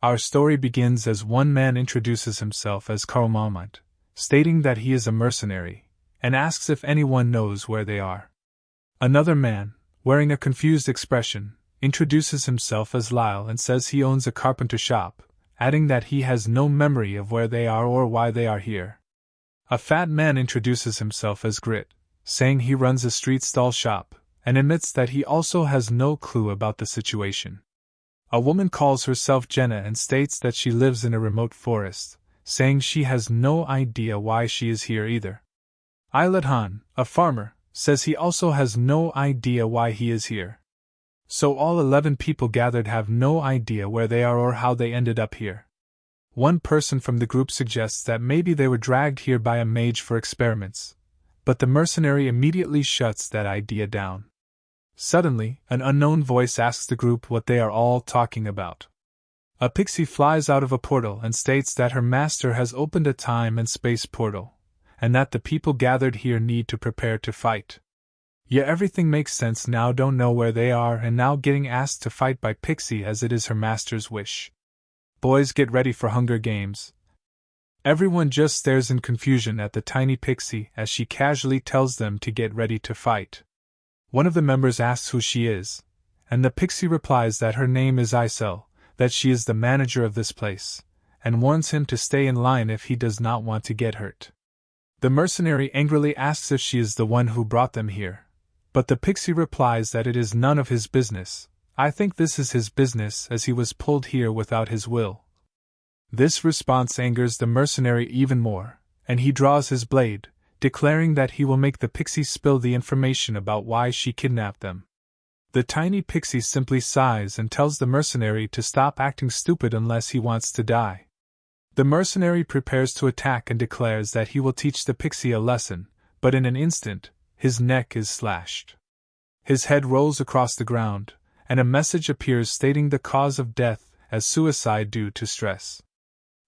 Our story begins as one man introduces himself as careless, stating that he is a mercenary, and asks if anyone knows where they are. Another man, wearing a confused expression, introduces himself as Lyle and says he owns a carpenter shop, adding that he has no memory of where they are or why they are here. A fat man introduces himself as Grit, saying he runs a street stall shop, and admits that he also has no clue about the situation. A woman calls herself Jenna and states that she lives in a remote forest, saying she has no idea why she is here either. Islet Han, a farmer, says he also has no idea why he is here. So all 11 people gathered have no idea where they are or how they ended up here. One person from the group suggests that maybe they were dragged here by a mage for experiments, but the mercenary immediately shuts that idea down. Suddenly, an unknown voice asks the group what they are all talking about. A pixie flies out of a portal and states that her master has opened a time and space portal, and that the people gathered here need to prepare to fight. Yeah, everything makes sense now. Don't know where they are and now getting asked to fight by Pixie as it is her master's wish. Boys, get ready for Hunger Games. Everyone just stares in confusion at the tiny Pixie as she casually tells them to get ready to fight. One of the members asks who she is, and the Pixie replies that her name is Isel, that she is the manager of this place, and warns him to stay in line if he does not want to get hurt. The mercenary angrily asks if she is the one who brought them here, but the Pixie replies that it is none of his business. I think this is his business as he was pulled here without his will. This response angers the mercenary even more, and he draws his blade, declaring that he will make the Pixie spill the information about why she kidnapped them. The tiny Pixie simply sighs and tells the mercenary to stop acting stupid unless he wants to die. The mercenary prepares to attack and declares that he will teach the Pixie a lesson, but in an instant, his neck is slashed. His head rolls across the ground, and a message appears stating the cause of death as suicide due to stress.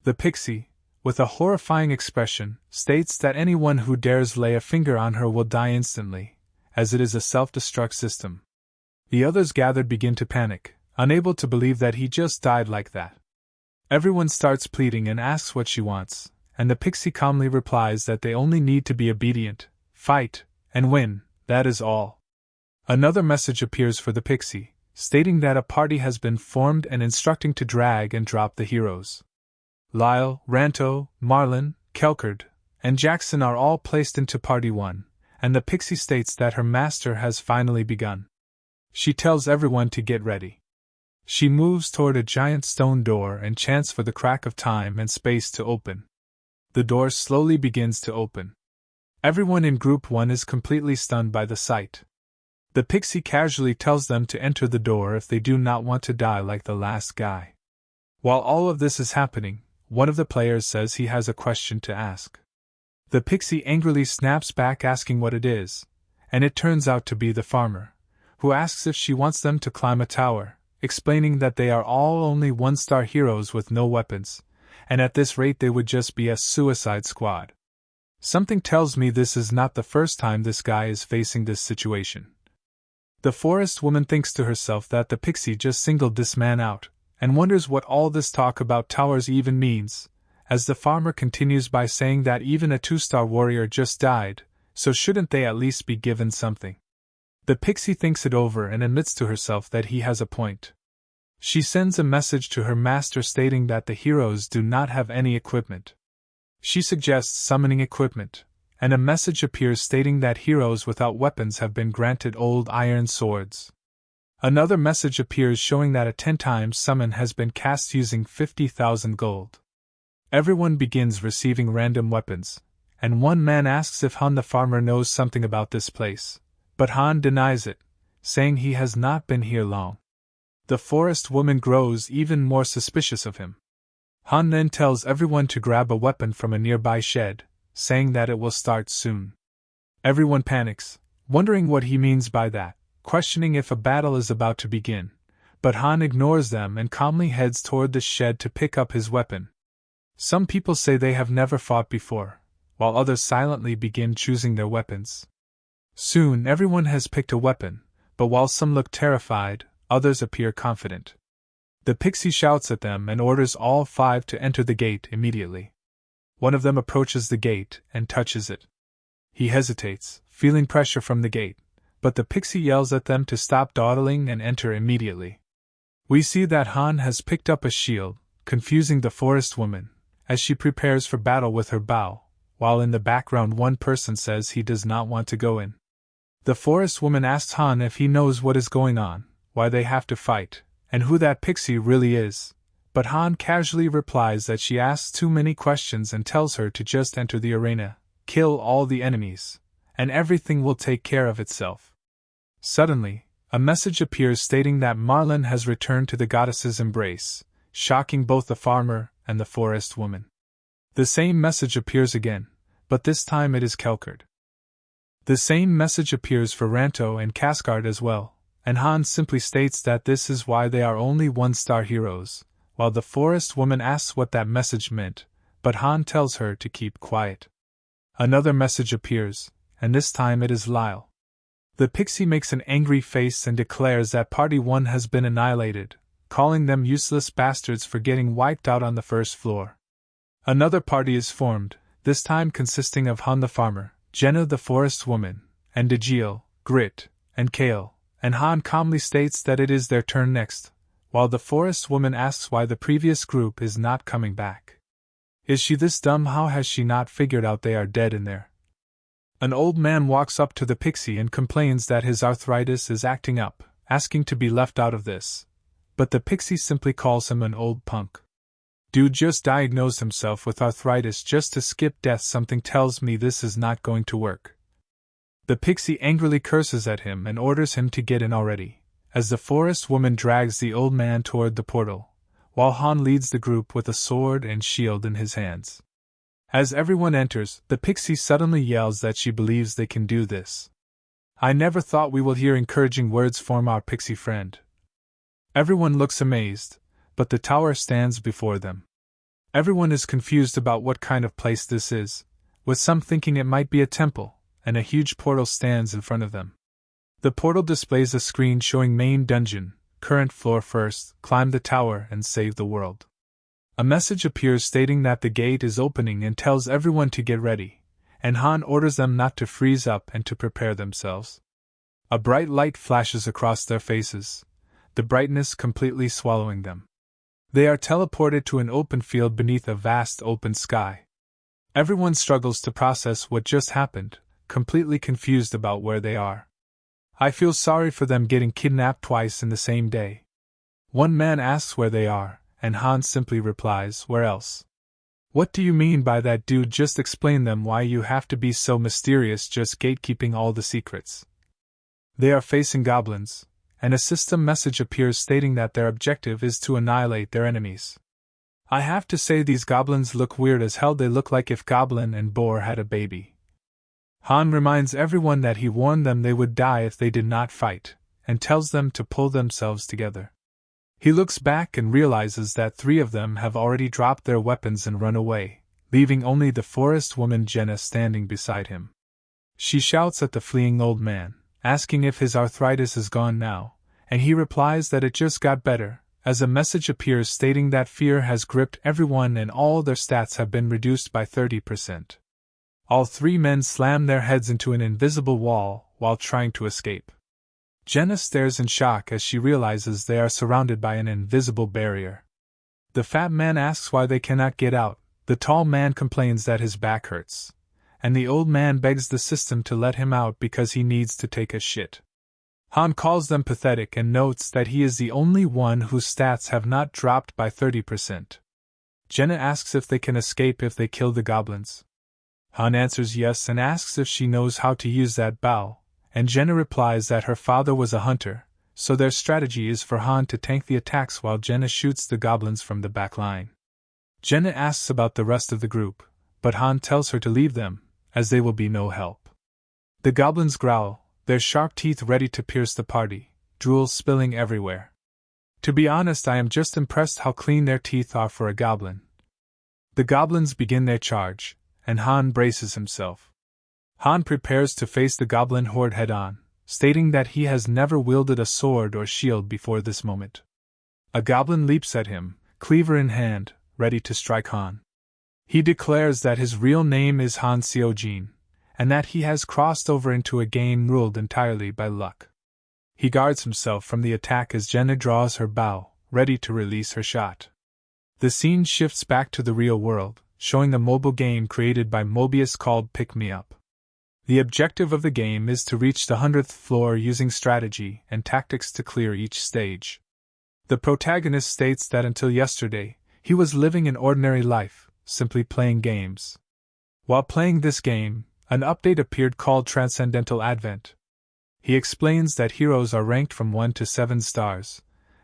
The Pixie, with a horrifying expression, states that anyone who dares lay a finger on her will die instantly, as it is a self-destruct system. The others gathered begin to panic, unable to believe that he just died like that. Everyone starts pleading and asks what she wants, and the Pixie calmly replies that they only need to be obedient, fight, and win, that is all. Another message appears for the Pixie, stating that a party has been formed and instructing to drag and drop the heroes. Lyle, Ranto, Marlin, Kelkard, and Jackson are all placed into Party 1, and the Pixie states that her master has finally begun. She tells everyone to get ready. She moves toward a giant stone door and chants for the crack of time and space to open. The door slowly begins to open. Everyone in Group 1 is completely stunned by the sight. The Pixie casually tells them to enter the door if they do not want to die like the last guy. While all of this is happening, one of the players says he has a question to ask. The Pixie angrily snaps back asking what it is, and it turns out to be the farmer, who asks if she wants them to climb a tower, explaining that they are all only one-star heroes with no weapons, and at this rate they would just be a suicide squad. Something tells me this is not the first time this guy is facing this situation. The forest woman thinks to herself that the Pixie just singled this man out, and wonders what all this talk about towers even means, as the farmer continues by saying that even a 2-star warrior just died, so shouldn't they at least be given something? The Pixie thinks it over and admits to herself that he has a point. She sends a message to her master stating that the heroes do not have any equipment. She suggests summoning equipment, and a message appears stating that heroes without weapons have been granted old iron swords. Another message appears showing that a 10 times summon has been cast using 50,000 gold. Everyone begins receiving random weapons, and one man asks if Han the farmer knows something about this place, but Han denies it, saying he has not been here long. The forest woman grows even more suspicious of him. Han then tells everyone to grab a weapon from a nearby shed, saying that it will start soon. Everyone panics, wondering what he means by that, questioning if a battle is about to begin, but Han ignores them and calmly heads toward the shed to pick up his weapon. Some people say they have never fought before, while others silently begin choosing their weapons. Soon everyone has picked a weapon, but while some look terrified, others appear confident. The pixie shouts at them and orders all 5 to enter the gate immediately. One of them approaches the gate and touches it. He hesitates, feeling pressure from the gate, but the pixie yells at them to stop dawdling and enter immediately. We see that Han has picked up a shield, confusing the forest woman, as she prepares for battle with her bow, while in the background one person says he does not want to go in. The forest woman asks Han if he knows what is going on, why they have to fight, and who that pixie really is, but Han casually replies that she asks too many questions and tells her to just enter the arena, kill all the enemies, and everything will take care of itself. Suddenly, a message appears stating that Marlin has returned to the goddess's embrace, shocking both the farmer and the forest woman. The same message appears again, but this time it is Kelkard. The same message appears for Ranto and Kaskard as well, and Han simply states that this is why they are only 1-star heroes, while the forest woman asks what that message meant, but Han tells her to keep quiet. Another message appears, and this time it is Lyle. The pixie makes an angry face and declares that Party 1 has been annihilated, calling them useless bastards for getting wiped out on the first floor. Another party is formed, this time consisting of Han the farmer, Jenna the forest woman, and Dajil, Grit, and Kale, and Han calmly states that it is their turn next, while the forest woman asks why the previous group is not coming back. Is she this dumb? How has she not figured out they are dead in there? An old man walks up to the pixie and complains that his arthritis is acting up, asking to be left out of this, but the pixie simply calls him an old punk. Dude just diagnosed himself with arthritis just to skip death. Something tells me this is not going to work. The pixie angrily curses at him and orders him to get in already, as the forest woman drags the old man toward the portal, while Han leads the group with a sword and shield in his hands. As everyone enters, the pixie suddenly yells that she believes they can do this. I never thought we will hear encouraging words from our pixie friend. Everyone looks amazed, but the tower stands before them. Everyone is confused about what kind of place this is, with some thinking it might be a temple, and a huge portal stands in front of them. The portal displays a screen showing main dungeon, current floor first, climb the tower and save the world. A message appears stating that the gate is opening and tells everyone to get ready, and Han orders them not to freeze up and to prepare themselves. A bright light flashes across their faces, the brightness completely swallowing them. They are teleported to an open field beneath a vast open sky. Everyone struggles to process what just happened, completely confused about where they are. I feel sorry for them getting kidnapped twice in the same day. One man asks where they are, and Han simply replies, "Where else?" What do you mean by that, dude? Just explain them why you have to be so mysterious, just gatekeeping all the secrets. They are facing goblins, and a system message appears stating that their objective is to annihilate their enemies. I have to say these goblins look weird as hell. They look like if Goblin and Boar had a baby. Han reminds everyone that he warned them they would die if they did not fight, and tells them to pull themselves together. He looks back and realizes that 3 of them have already dropped their weapons and run away, leaving only the forest woman Jenna standing beside him. She shouts at the fleeing old man, asking if his arthritis is gone now, and he replies that it just got better, as a message appears stating that fear has gripped everyone and all their stats have been reduced by 30%. All 3 men slam their heads into an invisible wall while trying to escape. Jenna stares in shock as she realizes they are surrounded by an invisible barrier. The fat man asks why they cannot get out, the tall man complains that his back hurts, and the old man begs the system to let him out because he needs to take a shit. Han calls them pathetic and notes that he is the only one whose stats have not dropped by 30%. Jenna asks if they can escape if they kill the goblins. Han answers yes and asks if she knows how to use that bow, and Jenna replies that her father was a hunter, so their strategy is for Han to tank the attacks while Jenna shoots the goblins from the back line. Jenna asks about the rest of the group, but Han tells her to leave them, as they will be no help. The goblins growl, their sharp teeth ready to pierce the party, drool spilling everywhere. To be honest, I am just impressed how clean their teeth are for a goblin. The goblins begin their charge, and Han braces himself. Han prepares to face the goblin horde head-on, stating that he has never wielded a sword or shield before this moment. A goblin leaps at him, cleaver in hand, ready to strike Han. He declares that his real name is Han Seojin, and that he has crossed over into a game ruled entirely by luck. He guards himself from the attack as Jenna draws her bow, ready to release her shot. The scene shifts back to the real world, showing a mobile game created by Mobius called Pick Me Up. The objective of the game is to reach the 100th floor using strategy and tactics to clear each stage. The protagonist states that until yesterday, he was living an ordinary life, simply playing games. While playing this game, an update appeared called Transcendental Advent. He explains that heroes are ranked from 1 to 7 stars,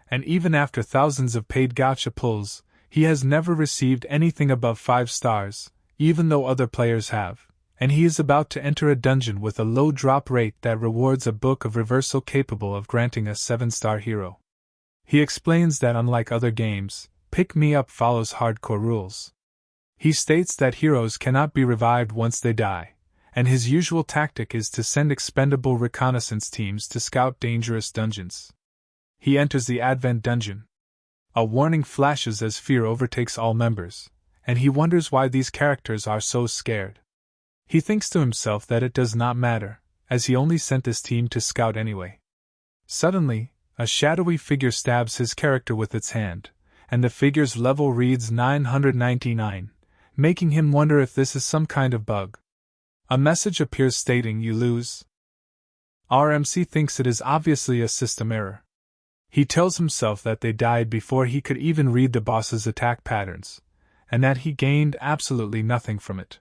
and even after thousands of paid gacha pulls, he has never received anything above 5 stars, even though other players have, and he is about to enter a dungeon with a low drop rate that rewards a book of reversal capable of granting a 7-star hero. He explains that unlike other games, Pick Me Up follows hardcore rules. He states that heroes cannot be revived once they die, and his usual tactic is to send expendable reconnaissance teams to scout dangerous dungeons. He enters the Advent dungeon. A warning flashes as fear overtakes all members, and he wonders why these characters are so scared. He thinks to himself that it does not matter, as he only sent this team to scout anyway. Suddenly, a shadowy figure stabs his character with its hand, and the figure's level reads 999, making him wonder if this is some kind of bug. A message appears stating you lose. RMC thinks it is obviously a system error. He tells himself that they died before he could even read the boss's attack patterns, and that he gained absolutely nothing from it.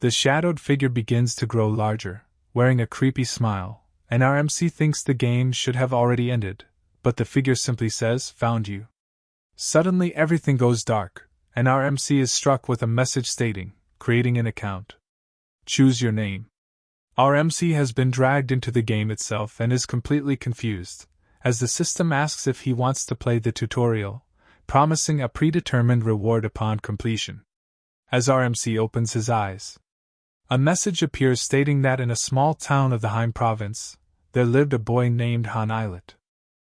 The shadowed figure begins to grow larger, wearing a creepy smile, and RMC thinks the game should have already ended, but the figure simply says, "Found you." Suddenly everything goes dark, and RMC is struck with a message stating, "Creating an account. Choose your name." RMC has been dragged into the game itself and is completely confused, as the system asks if he wants to play the tutorial, promising a predetermined reward upon completion. As RMC opens his eyes, a message appears stating that in a small town of the Heim province, there lived a boy named Han Islet.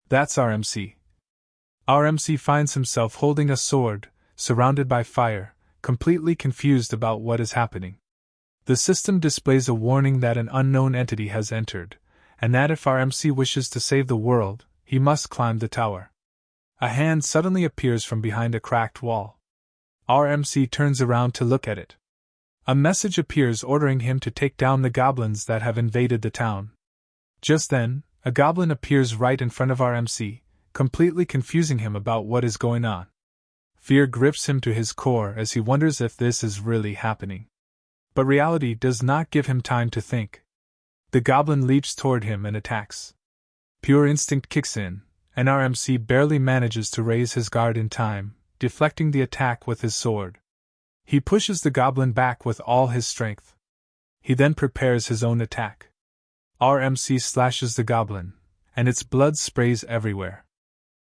That's RMC. RMC finds himself holding a sword, surrounded by fire, completely confused about what is happening. The system displays a warning that an unknown entity has entered, and that if RMC wishes to save the world, he must climb the tower. A hand suddenly appears from behind a cracked wall. RMC turns around to look at it. A message appears ordering him to take down the goblins that have invaded the town. Just then, a goblin appears right in front of RMC, completely confusing him about what is going on. Fear grips him to his core as he wonders if this is really happening. But reality does not give him time to think. The goblin leaps toward him and attacks. Pure instinct kicks in, and RMC barely manages to raise his guard in time, deflecting the attack with his sword. He pushes the goblin back with all his strength. He then prepares his own attack. RMC slashes the goblin, and its blood sprays everywhere.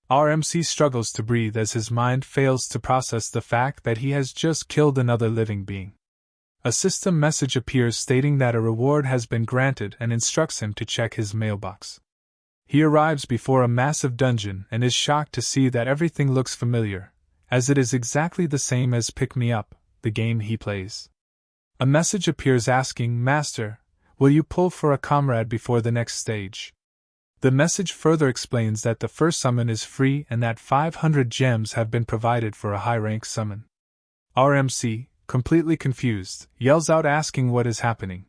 RMC struggles to breathe as his mind fails to process the fact that he has just killed another living being. A system message appears stating that a reward has been granted and instructs him to check his mailbox. He arrives before a massive dungeon and is shocked to see that everything looks familiar, as it is exactly the same as Pick Me Up, the game he plays. A message appears asking, "Master, will you pull for a comrade before the next stage?" The message further explains that the first summon is free and that 500 gems have been provided for a high-rank summon. RMC, completely confused, yells out asking what is happening.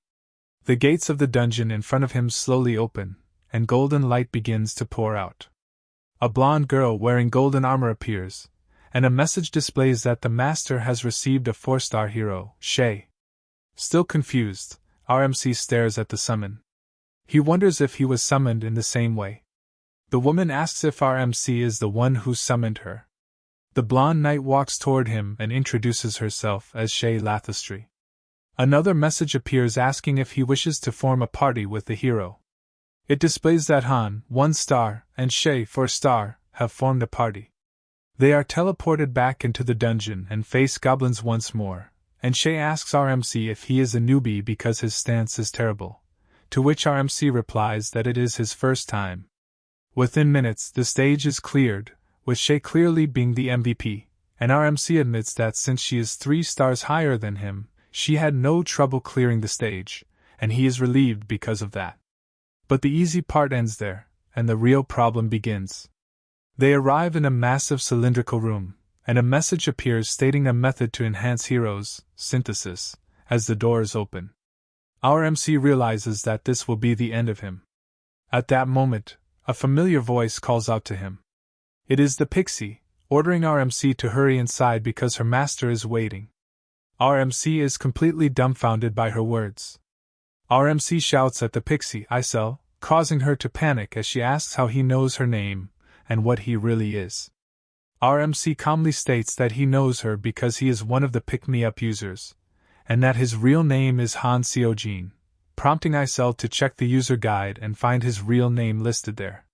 The gates of the dungeon in front of him slowly open, and golden light begins to pour out. A blonde girl wearing golden armor appears, and a message displays that the master has received a 4-star hero, Shay. Still confused, RMC stares at the summon. He wonders if he was summoned in the same way. The woman asks if RMC is the one who summoned her. The blonde knight walks toward him and introduces herself as Shay Lathistry. Another message appears asking if he wishes to form a party with the hero. It displays that Han, 1 star, and Shay, 4 star, have formed a party. They are teleported back into the dungeon and face goblins once more, and Shay asks RMC if he is a newbie because his stance is terrible, to which RMC replies that it is his first time. Within minutes, the stage is cleared, with Shay clearly being the MVP, and RMC admits that since she is 3 stars higher than him, she had no trouble clearing the stage, and he is relieved because of that. But the easy part ends there, and the real problem begins. They arrive in a massive cylindrical room, and a message appears stating a method to enhance heroes, synthesis, as the doors open. Our MC realizes that this will be the end of him. At that moment, a familiar voice calls out to him. It is the pixie, ordering our MC to hurry inside because her master is waiting. Our MC is completely dumbfounded by her words. Our MC shouts at the pixie, Isel, causing her to panic as she asks how he knows her name and what he really is. Our MC calmly states that he knows her because he is one of the pick-me-up users, and that his real name is Han Seojin, prompting Isel to check the user guide and find his real name listed there.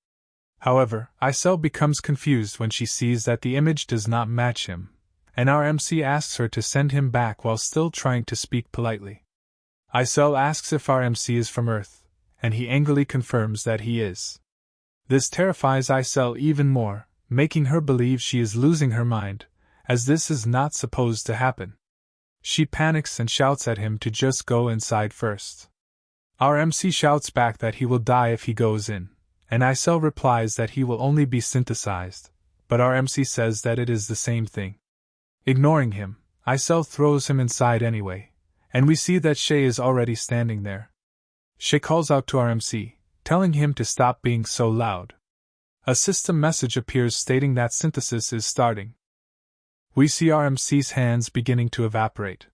However, Isel becomes confused when she sees that the image does not match him, and our MC asks her to send him back while still trying to speak politely. Isel asks if our MC is from Earth, and he angrily confirms that he is. This terrifies Isel even more, making her believe she is losing her mind, as this is not supposed to happen. She panics and shouts at him to just go inside first. Our MC shouts back that he will die if he goes in, and Isel replies that he will only be synthesized, but our MC says that it is the same thing. Ignoring him, Isel throws him inside anyway, and we see that Shay is already standing there. Shay calls out to our MC, telling him to stop being so loud. A system message appears stating that synthesis is starting. We see our MC's hands beginning to evaporate.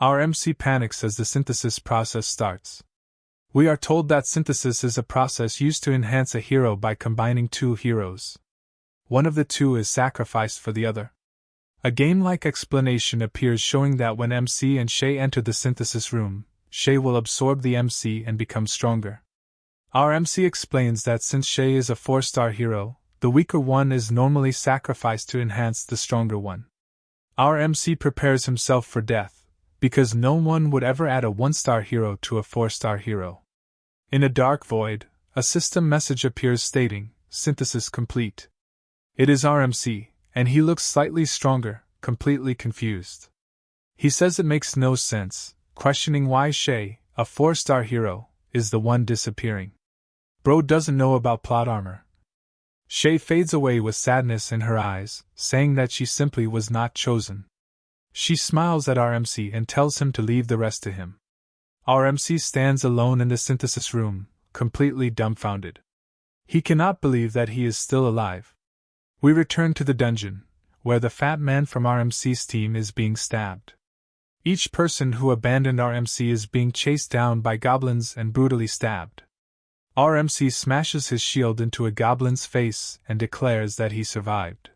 Our MC panics as the synthesis process starts. We are told that synthesis is a process used to enhance a hero by combining 2 heroes. One of the 2 is sacrificed for the other. A game-like explanation appears showing that when MC and Shay enter the synthesis room, Shay will absorb the MC and become stronger. Our MC explains that since Shay is a 4-star hero, the weaker one is normally sacrificed to enhance the stronger one. Our MC prepares himself for death, because no one would ever add a 1-star hero to a 4-star hero. In a dark void, a system message appears stating, synthesis complete. It is our MC, and he looks slightly stronger, completely confused. He says it makes no sense, questioning why Shay, a 4-star hero, is the one disappearing. Bro doesn't know about plot armor. Shay fades away with sadness in her eyes, saying that she simply was not chosen. She smiles at our MC and tells him to leave the rest to him. Our MC stands alone in the synthesis room, completely dumbfounded. He cannot believe that he is still alive. We return to the dungeon, where the fat man from our MC's team is being stabbed. Each person who abandoned our MC is being chased down by goblins and brutally stabbed. Our MC smashes his shield into a goblin's face and declares that he survived.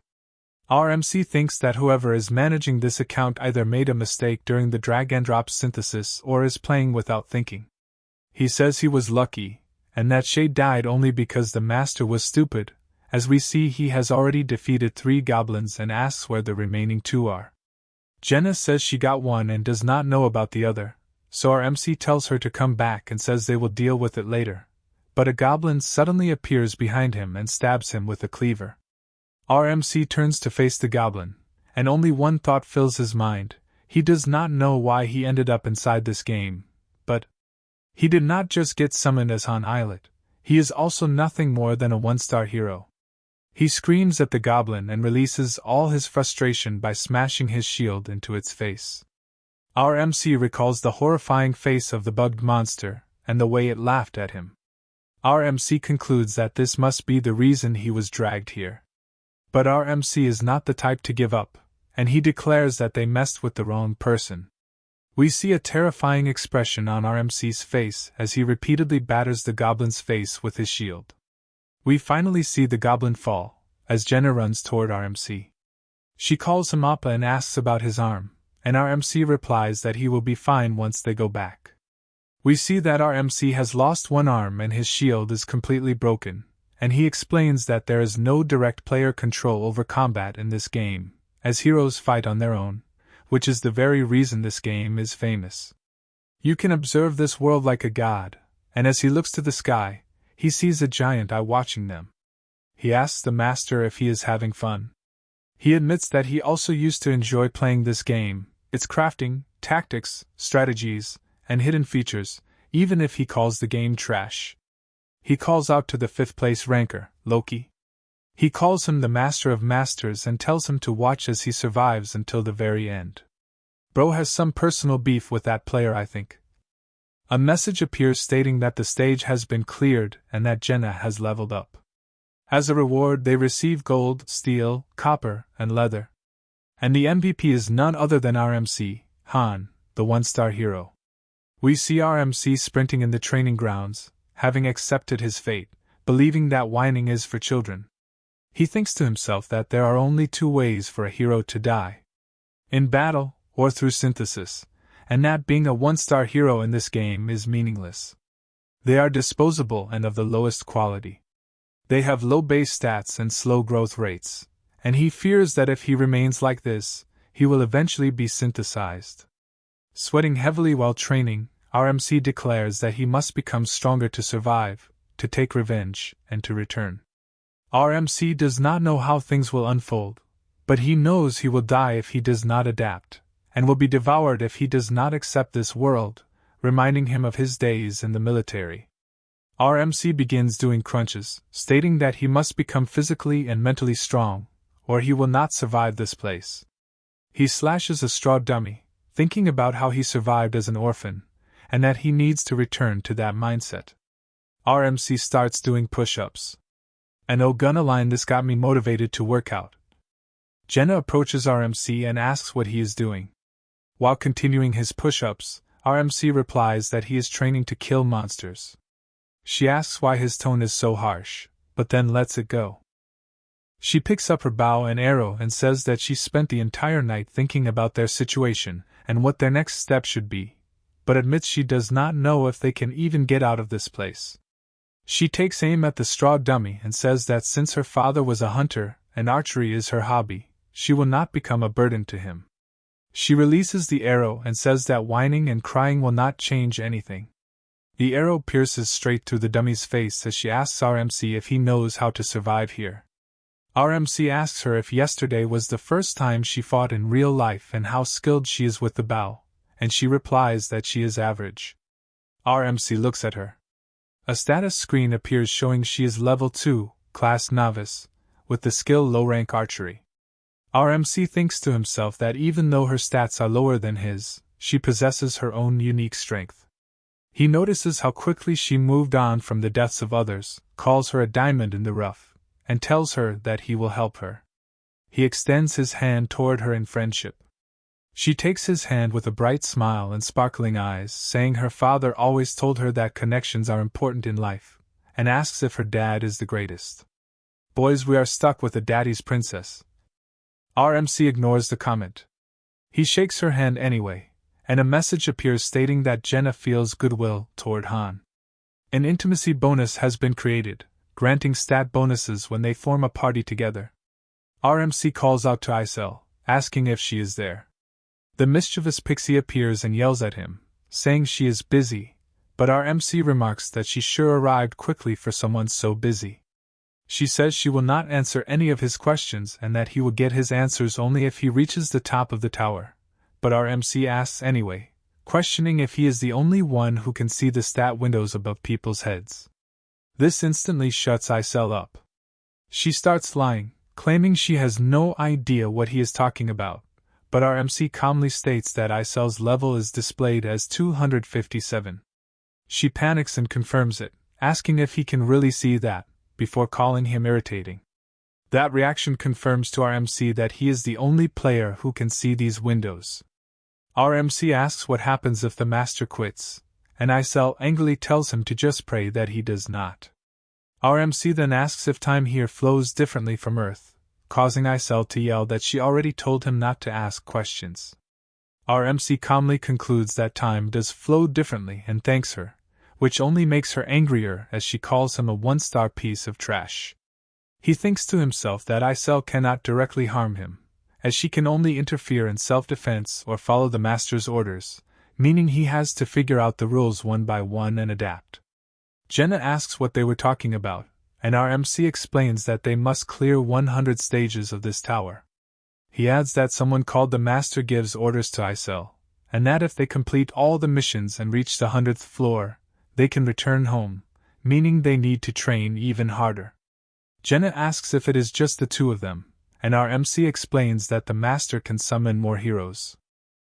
Our MC thinks that whoever is managing this account either made a mistake during the drag and drop synthesis or is playing without thinking. He says he was lucky, and that Shay died only because the master was stupid. As we see, he has already defeated 3 goblins and asks where the remaining 2 are. Jenna says she got one and does not know about the other, so our MC tells her to come back and says they will deal with it later. But a goblin suddenly appears behind him and stabs him with a cleaver. Our MC turns to face the goblin, and only one thought fills his mind. He does not know why he ended up inside this game, but he did not just get summoned as Han Islet, he is also nothing more than a 1-star hero. He screams at the goblin and releases all his frustration by smashing his shield into its face. Our MC recalls the horrifying face of the bugged monster and the way it laughed at him. Our MC concludes that this must be the reason he was dragged here. But our MC is not the type to give up, and he declares that they messed with the wrong person. We see a terrifying expression on our MC's face as he repeatedly batters the goblin's face with his shield. We finally see the goblin fall, as Jenna runs toward our MC. She calls him Appa and asks about his arm, and our MC replies that he will be fine once they go back. We see that our MC has lost one arm and his shield is completely broken, and he explains that there is no direct player control over combat in this game, as heroes fight on their own, which is the very reason this game is famous. You can observe this world like a god, and as he looks to the sky, he sees a giant eye watching them. he asks the master if he is having fun. He admits that he also used to enjoy playing this game, its crafting, tactics, strategies, and hidden features, even if he calls the game trash. He calls out to the 5th place ranker, Loki. He calls him the master of masters and tells him to watch as he survives until the very end. Bro has some personal beef with that player, I think. A message appears stating that the stage has been cleared and that Jenna has leveled up. As a reward, they receive gold, steel, copper, and leather. And the MVP is none other than RMC, Han, the 1-star hero. We see RMC sprinting in the training grounds, having accepted his fate, believing that whining is for children. He thinks to himself that there are only 2 ways for a hero to die: in battle or through synthesis, and that being a 1-star hero in this game is meaningless. They are disposable and of the lowest quality. They have low base stats and slow growth rates, and he fears that if he remains like this, he will eventually be synthesized. Sweating heavily while training, RMC declares that he must become stronger to survive, to take revenge, and to return. RMC does not know how things will unfold, but he knows he will die if he does not adapt, and will be devoured if he does not accept this world, reminding him of his days in the military. RMC begins doing crunches, stating that he must become physically and mentally strong, or he will not survive this place. He slashes a straw dummy, thinking about how he survived as an orphan, and that he needs to return to that mindset. RMC starts doing push-ups. And oh gonna line, this got me motivated to work out. Jenna approaches RMC and asks what he is doing. While continuing his push-ups, RMC replies that he is training to kill monsters. She asks why his tone is so harsh, but then lets it go. She picks up her bow and arrow and says that she spent the entire night thinking about their situation and what their next step should be, but admits she does not know if they can even get out of this place. She takes aim at the straw dummy and says that since her father was a hunter and archery is her hobby, she will not become a burden to him. She releases the arrow and says that whining and crying will not change anything. The arrow pierces straight through the dummy's face as she asks RMC if he knows how to survive here. RMC asks her if yesterday was the first time she fought in real life and how skilled she is with the bow, and she replies that she is average. RMC looks at her. A status screen appears showing she is level 2, class novice, with the skill low rank archery. RMC thinks to himself that even though her stats are lower than his, she possesses her own unique strength. He notices how quickly she moved on from the deaths of others, calls her a diamond in the rough, and tells her that he will help her. He extends his hand toward her in friendship. She takes his hand with a bright smile and sparkling eyes, saying her father always told her that connections are important in life, and asks if her dad is the greatest. Boys, we are stuck with a daddy's princess. RMC ignores the comment. He shakes her hand anyway, and a message appears stating that Jenna feels goodwill toward Han. An intimacy bonus has been created, granting stat bonuses when they form a party together. RMC calls out to Isel, asking if she is there. The mischievous pixie appears and yells at him, saying she is busy, but RMC remarks that she sure arrived quickly for someone so busy. She says she will not answer any of his questions and that he will get his answers only if he reaches the top of the tower, but RMC asks anyway, questioning if he is the only one who can see the stat windows above people's heads. This instantly shuts Isel up. She starts lying, claiming she has no idea what he is talking about, but RMC calmly states that Isel's level is displayed as 257. She panics and confirms it, asking if he can really see that, before calling him irritating. That reaction confirms to RMC that he is the only player who can see these windows. RMC asks what happens if the master quits, and Isel angrily tells him to just pray that he does not. RMC then asks if time here flows differently from Earth, causing Isel to yell that she already told him not to ask questions. RMC calmly concludes that time does flow differently and thanks her, which only makes her angrier as she calls him a 1-star piece of trash. He thinks to himself that Isel cannot directly harm him, as she can only interfere in self-defense or follow the master's orders, meaning he has to figure out the rules one by one and adapt. Jenna asks what they were talking about, and our MC explains that they must clear 100 stages of this tower. He adds that someone called the Master gives orders to Isel, and that if they complete all the missions and reach the 100th floor, they can return home, meaning they need to train even harder. Jenna asks if it is just the two of them, and our MC explains that the Master can summon more heroes.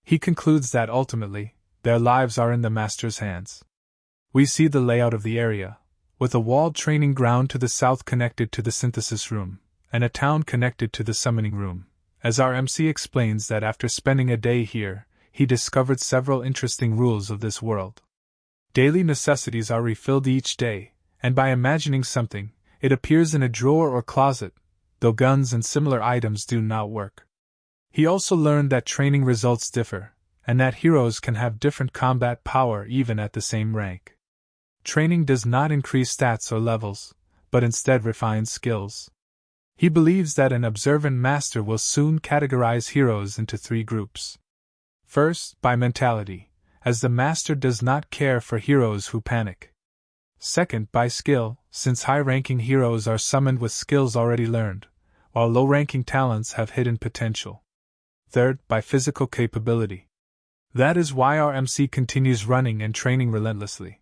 He concludes that ultimately, their lives are in the Master's hands. We see the layout of the area, with a walled training ground to the south connected to the synthesis room, and a town connected to the summoning room, as our MC explains that after spending a day here, he discovered several interesting rules of this world. Daily necessities are refilled each day, and by imagining something, it appears in a drawer or closet, though guns and similar items do not work. He also learned that training results differ, and that heroes can have different combat power even at the same rank. Training does not increase stats or levels, but instead refines skills. He believes that an observant master will soon categorize heroes into 3 groups. First, by mentality, as the master does not care for heroes who panic. Second, by skill, since high-ranking heroes are summoned with skills already learned, while low-ranking talents have hidden potential. Third, by physical capability. That is why our MC continues running and training relentlessly.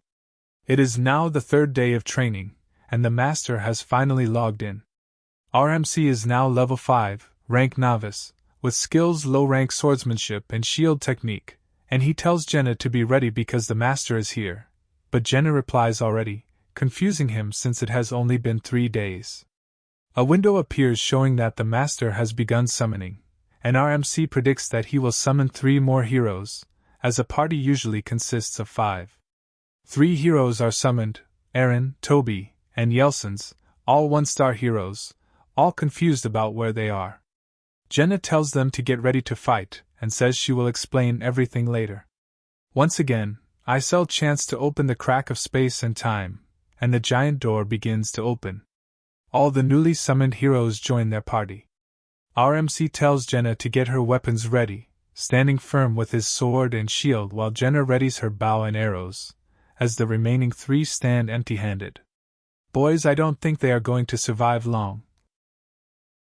It is now the 3rd day of training, and the master has finally logged in. Our MC is now level 5, rank novice, with skills low-rank swordsmanship and shield technique, and he tells Jenna to be ready because the master is here, but Jenna replies already, confusing him since it has only been 3 days. A window appears showing that the master has begun summoning, and our MC predicts that he will summon 3 more heroes, as a party usually consists of 5. 3 heroes are summoned, Aaron, Toby, and Yelsons, all 1-star heroes, all confused about where they are. Jenna tells them to get ready to fight, and says she will explain everything later. Once again, Isel chants to open the crack of space and time, and the giant door begins to open. All the newly summoned heroes join their party. Our MC tells Jenna to get her weapons ready, standing firm with his sword and shield while Jenna readies her bow and arrows, as the remaining 3 stand empty-handed. Boys, I don't think they are going to survive long.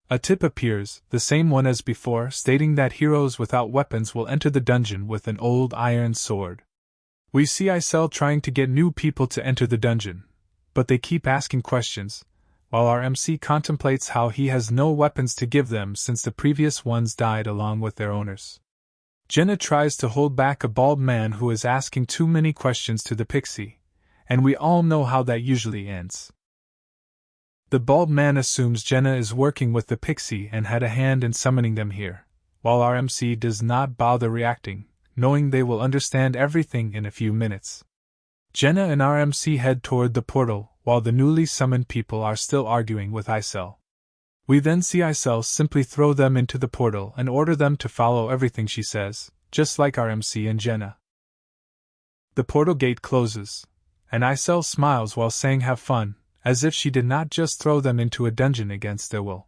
A tip appears, the same one as before, stating that heroes without weapons will enter the dungeon with an old iron sword. We see Isel trying to get new people to enter the dungeon, but they keep asking questions, while our MC contemplates how he has no weapons to give them since the previous ones died along with their owners. Jenna tries to hold back a bald man who is asking too many questions to the pixie, and we all know how that usually ends. The bald man assumes Jenna is working with the pixie and had a hand in summoning them here, while our MC does not bother reacting, knowing they will understand everything in a few minutes. Jenna and our MC head toward the portal, while the newly summoned people are still arguing with Isel. We then see Isel simply throw them into the portal and order them to follow everything she says, just like our MC and Jenna. The portal gate closes, and Isel smiles while saying have fun, as if she did not just throw them into a dungeon against their will.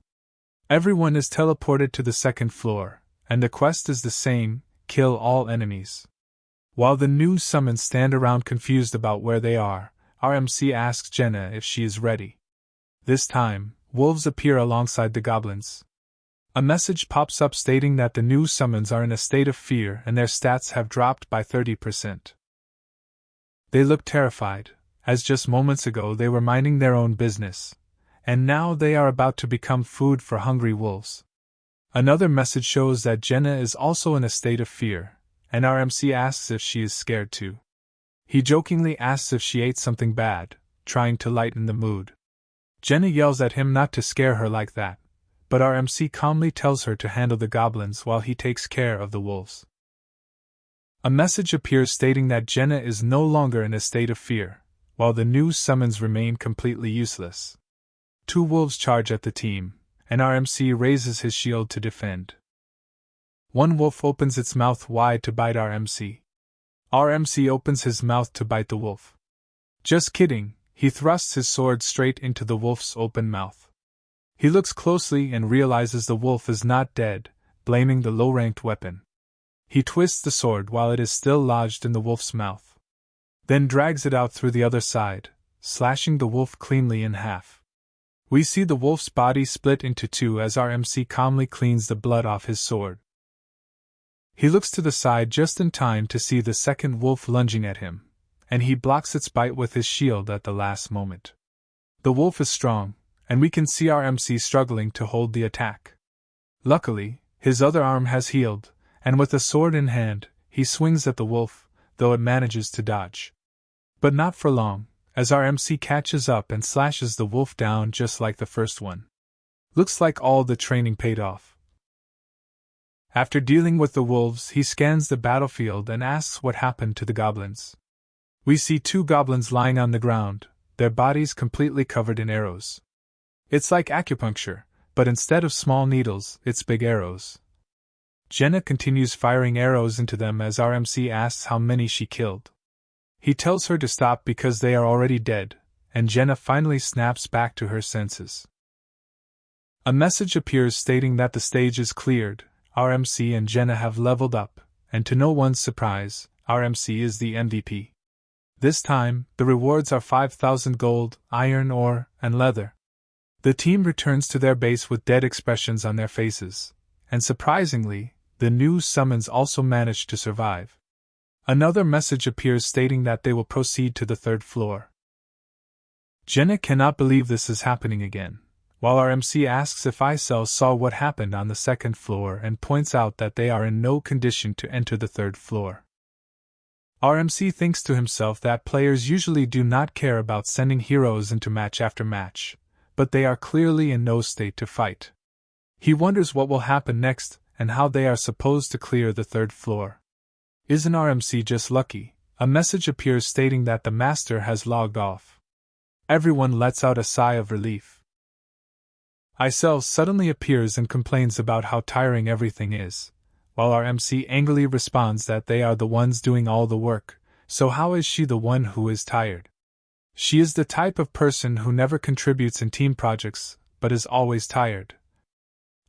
Everyone is teleported to the 2nd floor, and the quest is the same, kill all enemies. While the new summons stand around confused about where they are, our MC asks Jenna if she is ready. This time, wolves appear alongside the goblins. A message pops up stating that the new summons are in a state of fear and their stats have dropped by 30%. They look terrified, as just moments ago they were minding their own business, and now they are about to become food for hungry wolves. Another message shows that Jenna is also in a state of fear, and our MC asks if she is scared too. He jokingly asks if she ate something bad, trying to lighten the mood. Jenna yells at him not to scare her like that, but our MC calmly tells her to handle the goblins while he takes care of the wolves. A message appears stating that Jenna is no longer in a state of fear, while the new summons remain completely useless. 2 wolves charge at the team, and our MC raises his shield to defend. One wolf opens its mouth wide to bite our MC. Our MC opens his mouth to bite the wolf. Just kidding, he thrusts his sword straight into the wolf's open mouth. He looks closely and realizes the wolf is not dead, blaming the low-ranked weapon. He twists the sword while it is still lodged in the wolf's mouth, then drags it out through the other side, slashing the wolf cleanly in half. We see the wolf's body split into two as our MC calmly cleans the blood off his sword. He looks to the side just in time to see the second wolf lunging at him, and he blocks its bite with his shield at the last moment. The wolf is strong, and we can see our MC struggling to hold the attack. Luckily, his other arm has healed, and with a sword in hand, he swings at the wolf, though it manages to dodge. But not for long, as our MC catches up and slashes the wolf down just like the first one. Looks like all the training paid off. After dealing with the wolves, he scans the battlefield and asks what happened to the goblins. We see two goblins lying on the ground, their bodies completely covered in arrows. It's like acupuncture, but instead of small needles, it's big arrows. Jenna continues firing arrows into them as our MC asks how many she killed. He tells her to stop because they are already dead, and Jenna finally snaps back to her senses. A message appears stating that the stage is cleared. Our MC and Jenna have leveled up, and to no one's surprise, our MC is the MVP. This time, the rewards are 5,000 gold, iron ore, and leather. The team returns to their base with dead expressions on their faces, and surprisingly, the new summons also managed to survive. Another message appears stating that they will proceed to the third floor. Jenna cannot believe this is happening again, while our MC asks if Isel saw what happened on the second floor and points out that they are in no condition to enter the third floor. Our MC thinks to himself that players usually do not care about sending heroes into match after match, but they are clearly in no state to fight. He wonders what will happen next and how they are supposed to clear the third floor. Isn't our MC just lucky? A message appears stating that the master has logged off. Everyone lets out a sigh of relief. Isel suddenly appears and complains about how tiring everything is, while our MC angrily responds that they are the ones doing all the work, so how is she the one who is tired? She is the type of person who never contributes in team projects, but is always tired.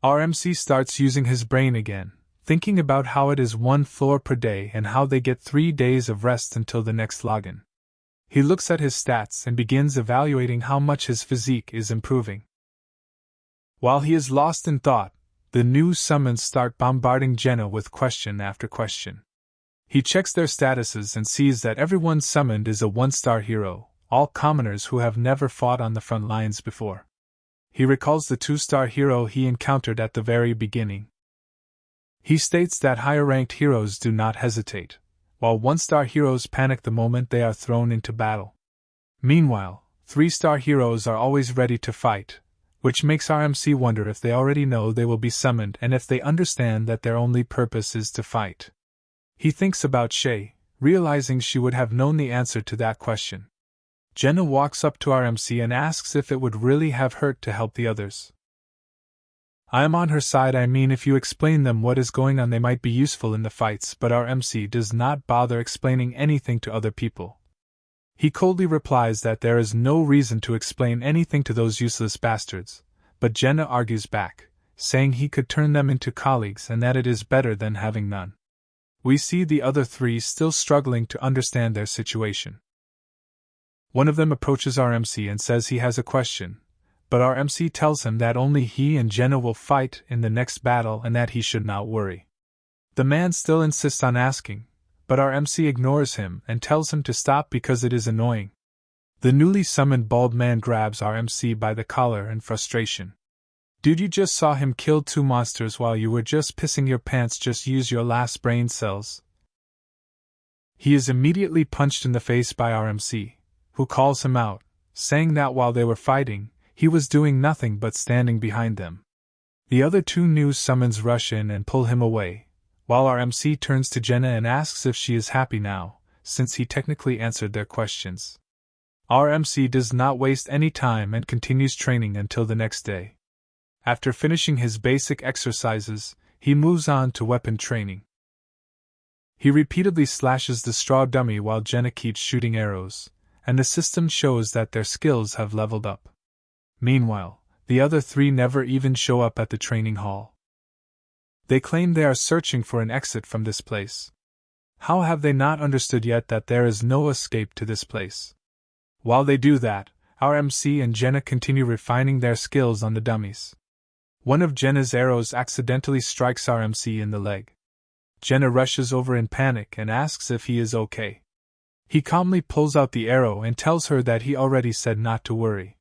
Our MC starts using his brain again, thinking about how it is 1 floor per day and how they get 3 days of rest until the next login. He looks at his stats and begins evaluating how much his physique is improving. While he is lost in thought, the new summons start bombarding Jenna with question after question. He checks their statuses and sees that everyone summoned is a 1-star hero, all commoners who have never fought on the front lines before. He recalls the 2-star hero he encountered at the very beginning. He states that higher-ranked heroes do not hesitate, while 1-star heroes panic the moment they are thrown into battle. Meanwhile, 3-star heroes are always ready to fight, which makes our MC wonder if they already know they will be summoned and if they understand that their only purpose is to fight. He thinks about Shay, realizing she would have known the answer to that question. Jenna walks up to our MC and asks if it would really have hurt to help the others. I am on her side. I mean, if you explain them what is going on, they might be useful in the fights, but our MC does not bother explaining anything to other people. He coldly replies that there is no reason to explain anything to those useless bastards, but Jenna argues back, saying he could turn them into colleagues and that it is better than having none. We see the other 3 still struggling to understand their situation. One of them approaches our MC and says he has a question, but our MC tells him that only he and Jenna will fight in the next battle and that he should not worry. The man still insists on asking, but our MC ignores him and tells him to stop because it is annoying. The newly summoned bald man grabs our MC by the collar in frustration. Dude, you just saw him kill 2 monsters while you were just pissing your pants. Just use your last brain cells. He is immediately punched in the face by our MC, who calls him out, saying that while they were fighting, he was doing nothing but standing behind them. The other 2 new summons rush in and pull him away, while our MC turns to Jenna and asks if she is happy now, since he technically answered their questions. Our MC does not waste any time and continues training until the next day. After finishing his basic exercises, he moves on to weapon training. He repeatedly slashes the straw dummy while Jenna keeps shooting arrows, and the system shows that their skills have leveled up. Meanwhile, the other 3 never even show up at the training hall. They claim they are searching for an exit from this place. How have they not understood yet that there is no escape to this place? While they do that, Our MC and Jenna continue refining their skills on the dummies. One of Jenna's arrows accidentally strikes our MC in the leg. Jenna rushes over in panic and asks if he is okay. He calmly pulls out the arrow and tells her that he already said not to worry.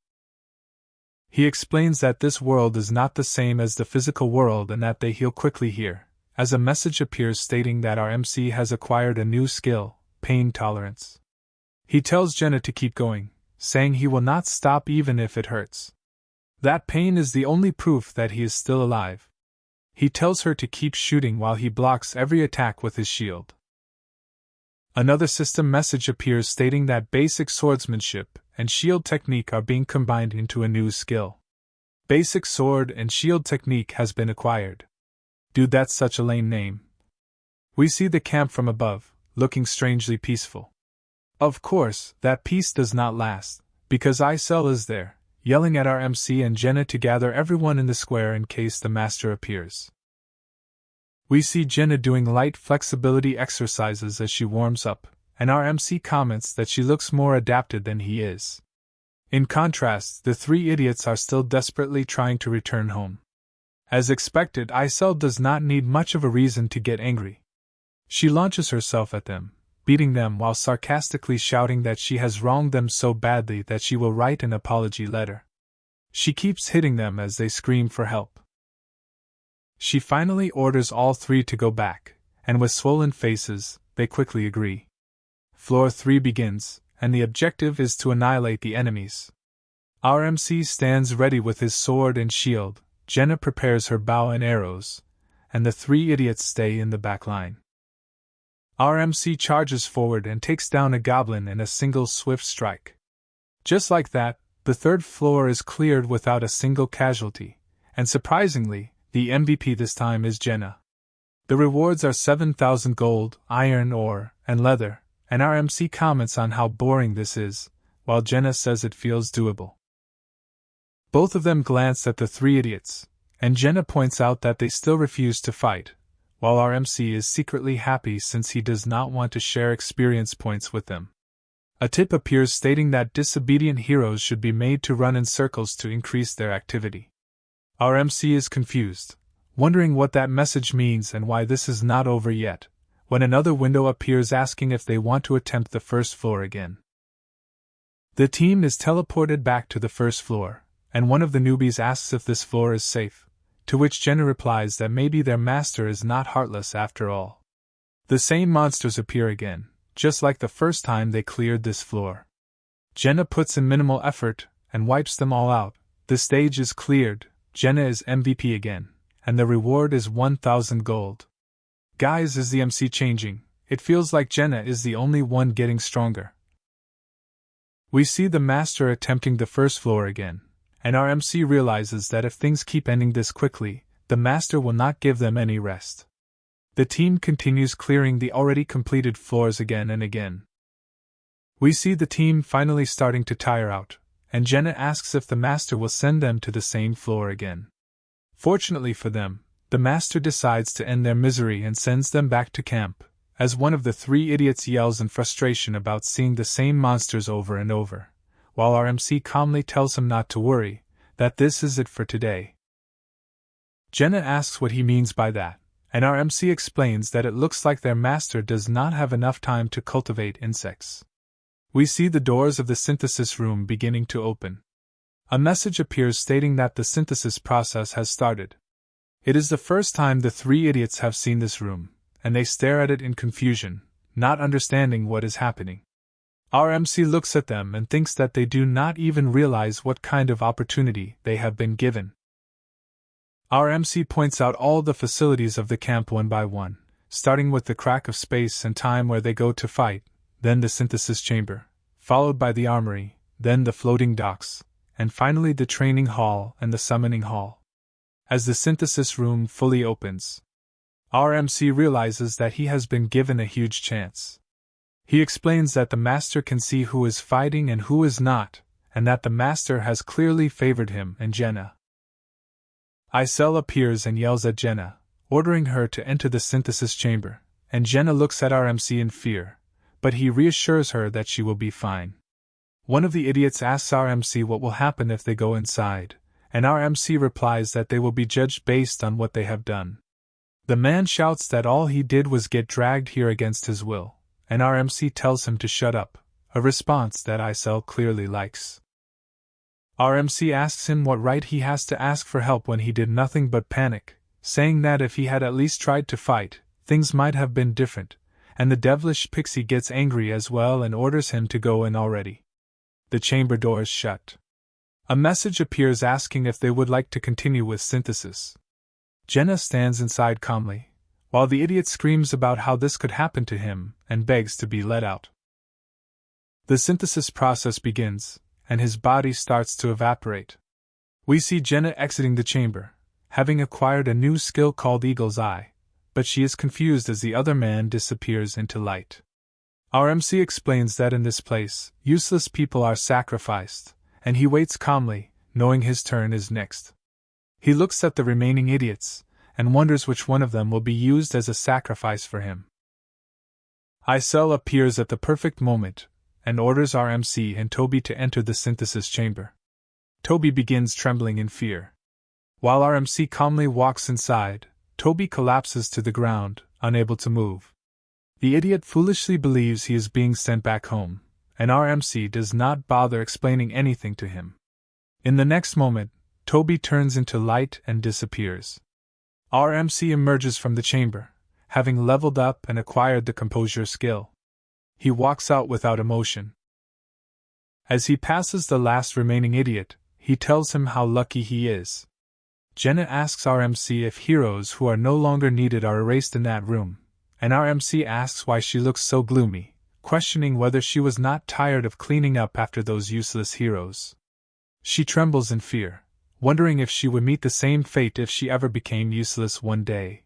He explains that this world is not the same as the physical world and that they heal quickly here, as a message appears stating that our MC has acquired a new skill, pain tolerance. He tells Jenna to keep going, saying he will not stop even if it hurts. That pain is the only proof that he is still alive. He tells her to keep shooting while he blocks every attack with his shield. Another system message appears stating that basic swordsmanship and shield technique are being combined into a new skill. Basic sword and shield technique has been acquired. Dude, that's such a lame name. We see the camp from above, looking strangely peaceful. Of course, that peace does not last, because Isel is there, yelling at our MC and Jenna to gather everyone in the square in case the master appears. We see Jenna doing light flexibility exercises as she warms up, and our MC comments that she looks more adapted than he is. In contrast, the three idiots are still desperately trying to return home. As expected, Isel does not need much of a reason to get angry. She launches herself at them, beating them while sarcastically shouting that she has wronged them so badly that she will write an apology letter. She keeps hitting them as they scream for help. She finally orders all three to go back, and with swollen faces, they quickly agree. Floor 3 begins, and the objective is to annihilate the enemies. Our MC stands ready with his sword and shield, Jenna prepares her bow and arrows, and the three idiots stay in the back line. Our MC charges forward and takes down a goblin in a single swift strike. Just like that, the third floor is cleared without a single casualty, and surprisingly, the MVP this time is Jenna. The rewards are 7,000 gold, iron ore, and leather, and our MC comments on how boring this is, while Jenna says it feels doable. Both of them glance at the three idiots, and Jenna points out that they still refuse to fight, while our MC is secretly happy since he does not want to share experience points with them. A tip appears stating that disobedient heroes should be made to run in circles to increase their activity. Our MC is confused, wondering what that message means and why this is not over yet, when another window appears asking if they want to attempt the first floor again. The team is teleported back to the first floor, and one of the newbies asks if this floor is safe, to which Jenna replies that maybe their master is not heartless after all. The same monsters appear again, just like the first time they cleared this floor. Jenna puts in minimal effort and wipes them all out. The stage is cleared, Jenna is MVP again, and the reward is 1,000 gold. Guys, is the MC changing? It feels like Jenna is the only one getting stronger. We see the master attempting the first floor again, and our MC realizes that if things keep ending this quickly, the master will not give them any rest. The team continues clearing the already completed floors again and again. We see the team finally starting to tire out, and Jenna asks if the master will send them to the same floor again. Fortunately for them, the master decides to end their misery and sends them back to camp, as one of the three idiots yells in frustration about seeing the same monsters over and over, while our MC calmly tells him not to worry, that this is it for today. Jenna asks what he means by that, and our MC explains that it looks like their master does not have enough time to cultivate insects. We see the doors of the synthesis room beginning to open. A message appears stating that the synthesis process has started. It is the first time the three idiots have seen this room, and they stare at it in confusion, not understanding what is happening. Our MC looks at them and thinks that they do not even realize what kind of opportunity they have been given. Our MC points out all the facilities of the camp one by one, starting with the crack of space and time where they go to fight, then the synthesis chamber, followed by the armory, then the floating docks, and finally the training hall and the summoning hall. As the synthesis room fully opens, our MC realizes that he has been given a huge chance. He explains that the master can see who is fighting and who is not, and that the master has clearly favored him and Jenna. Isel appears and yells at Jenna, ordering her to enter the synthesis chamber, and Jenna looks at our MC in fear, but he reassures her that she will be fine. One of the idiots asks our MC what will happen if they go inside, and our MC replies that they will be judged based on what they have done. The man shouts that all he did was get dragged here against his will, and our MC tells him to shut up, a response that Isel clearly likes. Our MC asks him what right he has to ask for help when he did nothing but panic, saying that if he had at least tried to fight, things might have been different, and the devilish pixie gets angry as well and orders him to go in already. The chamber door is shut. A message appears asking if they would like to continue with synthesis. Jenna stands inside calmly, while the idiot screams about how this could happen to him and begs to be let out. The synthesis process begins, and his body starts to evaporate. We see Jenna exiting the chamber, having acquired a new skill called Eagle's Eye, but she is confused as the other man disappears into light. Our MC explains that in this place, useless people are sacrificed, and he waits calmly, knowing his turn is next. He looks at the remaining idiots, and wonders which one of them will be used as a sacrifice for him. Isel appears at the perfect moment, and orders our MC and Toby to enter the synthesis chamber. Toby begins trembling in fear. While our MC calmly walks inside, Toby collapses to the ground, unable to move. The idiot foolishly believes he is being sent back home, and our MC does not bother explaining anything to him. In the next moment, Toby turns into light and disappears. Our MC emerges from the chamber, having leveled up and acquired the composure skill. He walks out without emotion. As he passes the last remaining idiot, he tells him how lucky he is. Jenna asks our MC if heroes who are no longer needed are erased in that room, and our MC asks why she looks so gloomy, questioning whether she was not tired of cleaning up after those useless heroes. She trembles in fear, wondering if she would meet the same fate if she ever became useless one day.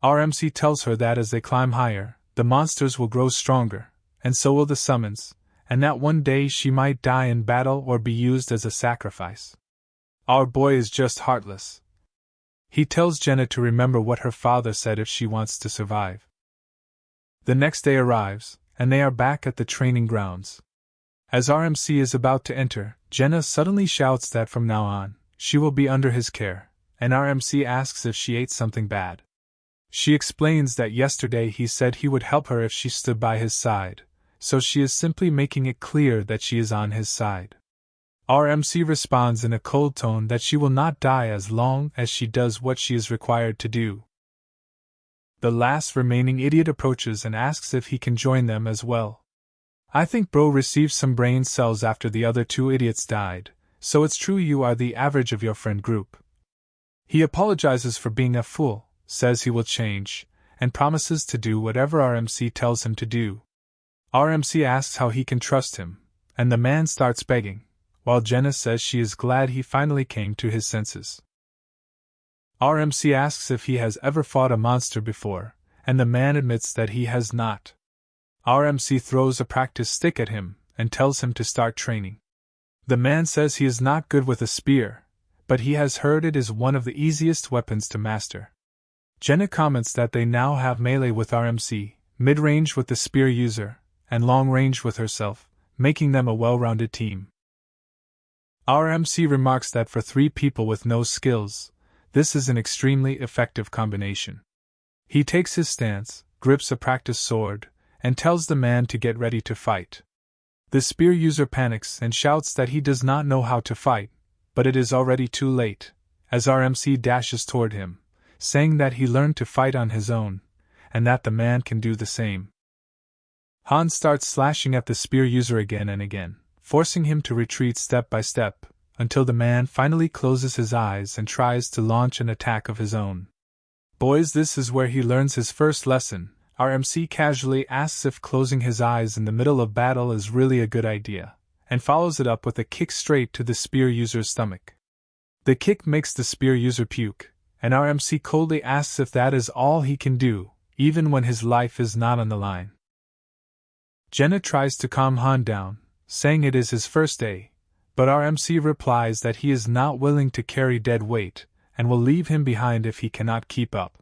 Our MC tells her that as they climb higher, the monsters will grow stronger, and so will the summons, and that one day she might die in battle or be used as a sacrifice. Our boy is just heartless. He tells Jenna to remember what her father said if she wants to survive. The next day arrives, and they are back at the training grounds. As our MC is about to enter, Jenna suddenly shouts that from now on, she will be under his care, and our MC asks if she ate something bad. She explains that yesterday he said he would help her if she stood by his side, so she is simply making it clear that she is on his side. Our MC responds in a cold tone that she will not die as long as she does what she is required to do. The last remaining idiot approaches and asks if he can join them as well. I think bro received some brain cells after the other two idiots died, so it's true you are the average of your friend group. He apologizes for being a fool, says he will change, and promises to do whatever our MC tells him to do. Our MC asks how he can trust him, and the man starts begging, while Jenna says she is glad he finally came to his senses. Our MC asks if he has ever fought a monster before, and the man admits that he has not. Our MC throws a practice stick at him and tells him to start training. The man says he is not good with a spear, but he has heard it is one of the easiest weapons to master. Jenna comments that they now have melee with our MC, mid-range with the spear user, and long-range with herself, making them a well-rounded team. Our MC remarks that for 3 people with no skills, this is an extremely effective combination. He takes his stance, grips a practice sword, and tells the man to get ready to fight. The spear user panics and shouts that he does not know how to fight, but it is already too late, as our MC dashes toward him, saying that he learned to fight on his own, and that the man can do the same. Han starts slashing at the spear user again and again, forcing him to retreat step by step, until the man finally closes his eyes and tries to launch an attack of his own. Boys, this is where he learns his first lesson. Our MC casually asks if closing his eyes in the middle of battle is really a good idea, and follows it up with a kick straight to the spear user's stomach. The kick makes the spear user puke, and our MC coldly asks if that is all he can do, even when his life is not on the line. Jenna tries to calm Han down, saying it is his first day, but our MC replies that he is not willing to carry dead weight, and will leave him behind if he cannot keep up.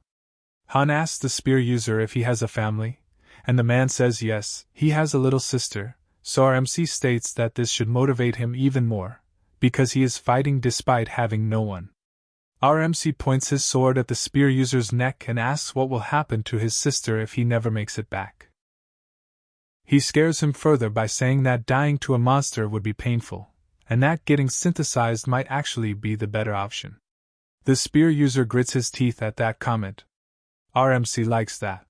Han asks the spear user if he has a family, and the man says yes, he has a little sister, so our MC states that this should motivate him even more, because he is fighting despite having no one. Our MC points his sword at the spear user's neck and asks what will happen to his sister if he never makes it back. He scares him further by saying that dying to a monster would be painful, and that getting synthesized might actually be the better option. The spear user grits his teeth at that comment. Our MC likes that.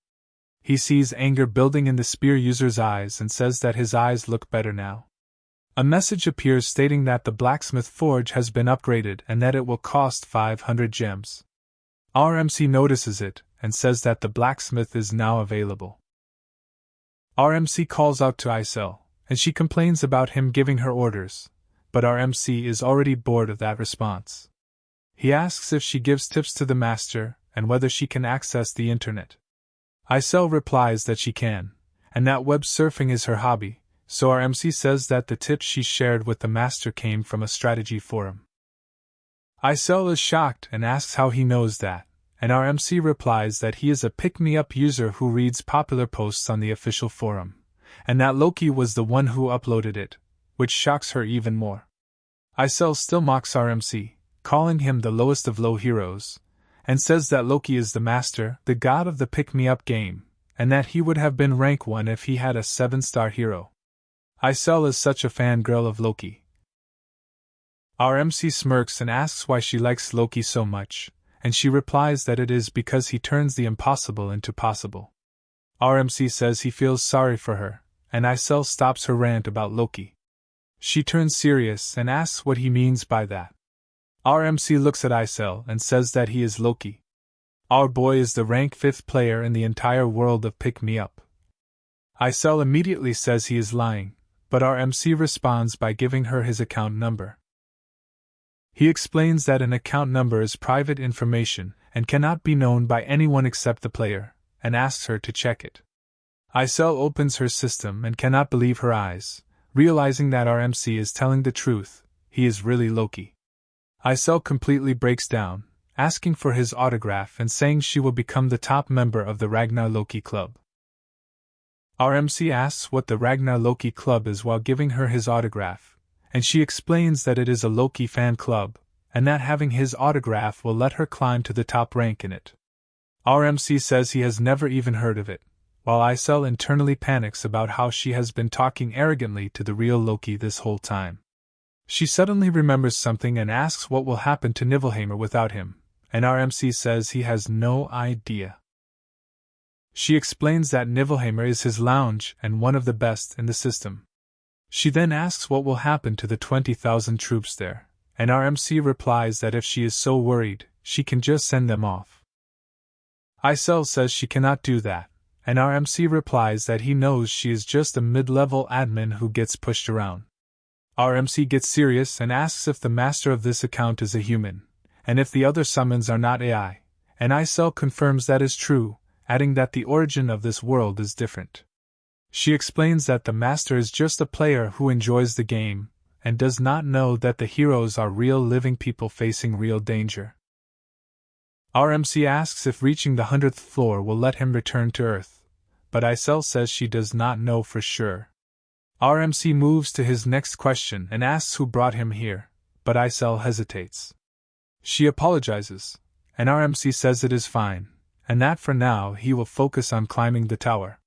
He sees anger building in the spear user's eyes and says that his eyes look better now. A message appears stating that the blacksmith forge has been upgraded and that it will cost 500 gems. Our MC notices it and says that the blacksmith is now available. Our MC calls out to Isel, and she complains about him giving her orders, but our MC is already bored of that response. He asks if she gives tips to the master and whether she can access the internet. Isel replies that she can, and that web surfing is her hobby, so our MC says that the tips she shared with the master came from a strategy forum. Isel is shocked and asks how he knows that, and our MC replies that he is a pick-me-up user who reads popular posts on the official forum, and that Loki was the one who uploaded it, which shocks her even more. Isel still mocks our MC, calling him the lowest of low heroes, and says that Loki is the master, the god of the pick-me-up game, and that he would have been rank 1 if he had a 7-star hero. Isel is such a fangirl of Loki. Our MC smirks and asks why she likes Loki so much, and she replies that it is because he turns the impossible into possible. Our MC says he feels sorry for her, and Isel stops her rant about Loki. She turns serious and asks what he means by that. Our MC looks at Isel and says that he is Loki. Our boy is the rank 5th player in the entire world of pick-me-up. Isel immediately says he is lying, but our MC responds by giving her his account number. He explains that an account number is private information and cannot be known by anyone except the player, and asks her to check it. Isel opens her system and cannot believe her eyes, realizing that our MC is telling the truth, he is really Loki. Isel completely breaks down, asking for his autograph and saying she will become the top member of the Ragnar Loki Club. Our MC asks what the Ragnar Loki Club is while giving her his autograph, and she explains that it is a Loki fan club, and that having his autograph will let her climb to the top rank in it. Our MC says he has never even heard of it, while Isel internally panics about how she has been talking arrogantly to the real Loki this whole time. She suddenly remembers something and asks what will happen to Niflheimr without him, and our MC says he has no idea. She explains that Niflheimr is his lounge and one of the best in the system. She then asks what will happen to the 20,000 troops there, and our MC replies that if she is so worried, she can just send them off. Isel says she cannot do that, and our MC replies that he knows she is just a mid-level admin who gets pushed around. Our MC gets serious and asks if the master of this account is a human, and if the other summons are not AI, and Isel confirms that is true, adding that the origin of this world is different. She explains that the master is just a player who enjoys the game, and does not know that the heroes are real living people facing real danger. Our MC asks if reaching the 100th floor will let him return to Earth, but Isel says she does not know for sure. Our MC moves to his next question and asks who brought him here, but Isel hesitates. She apologizes, and our MC says it is fine, and that for now he will focus on climbing the tower.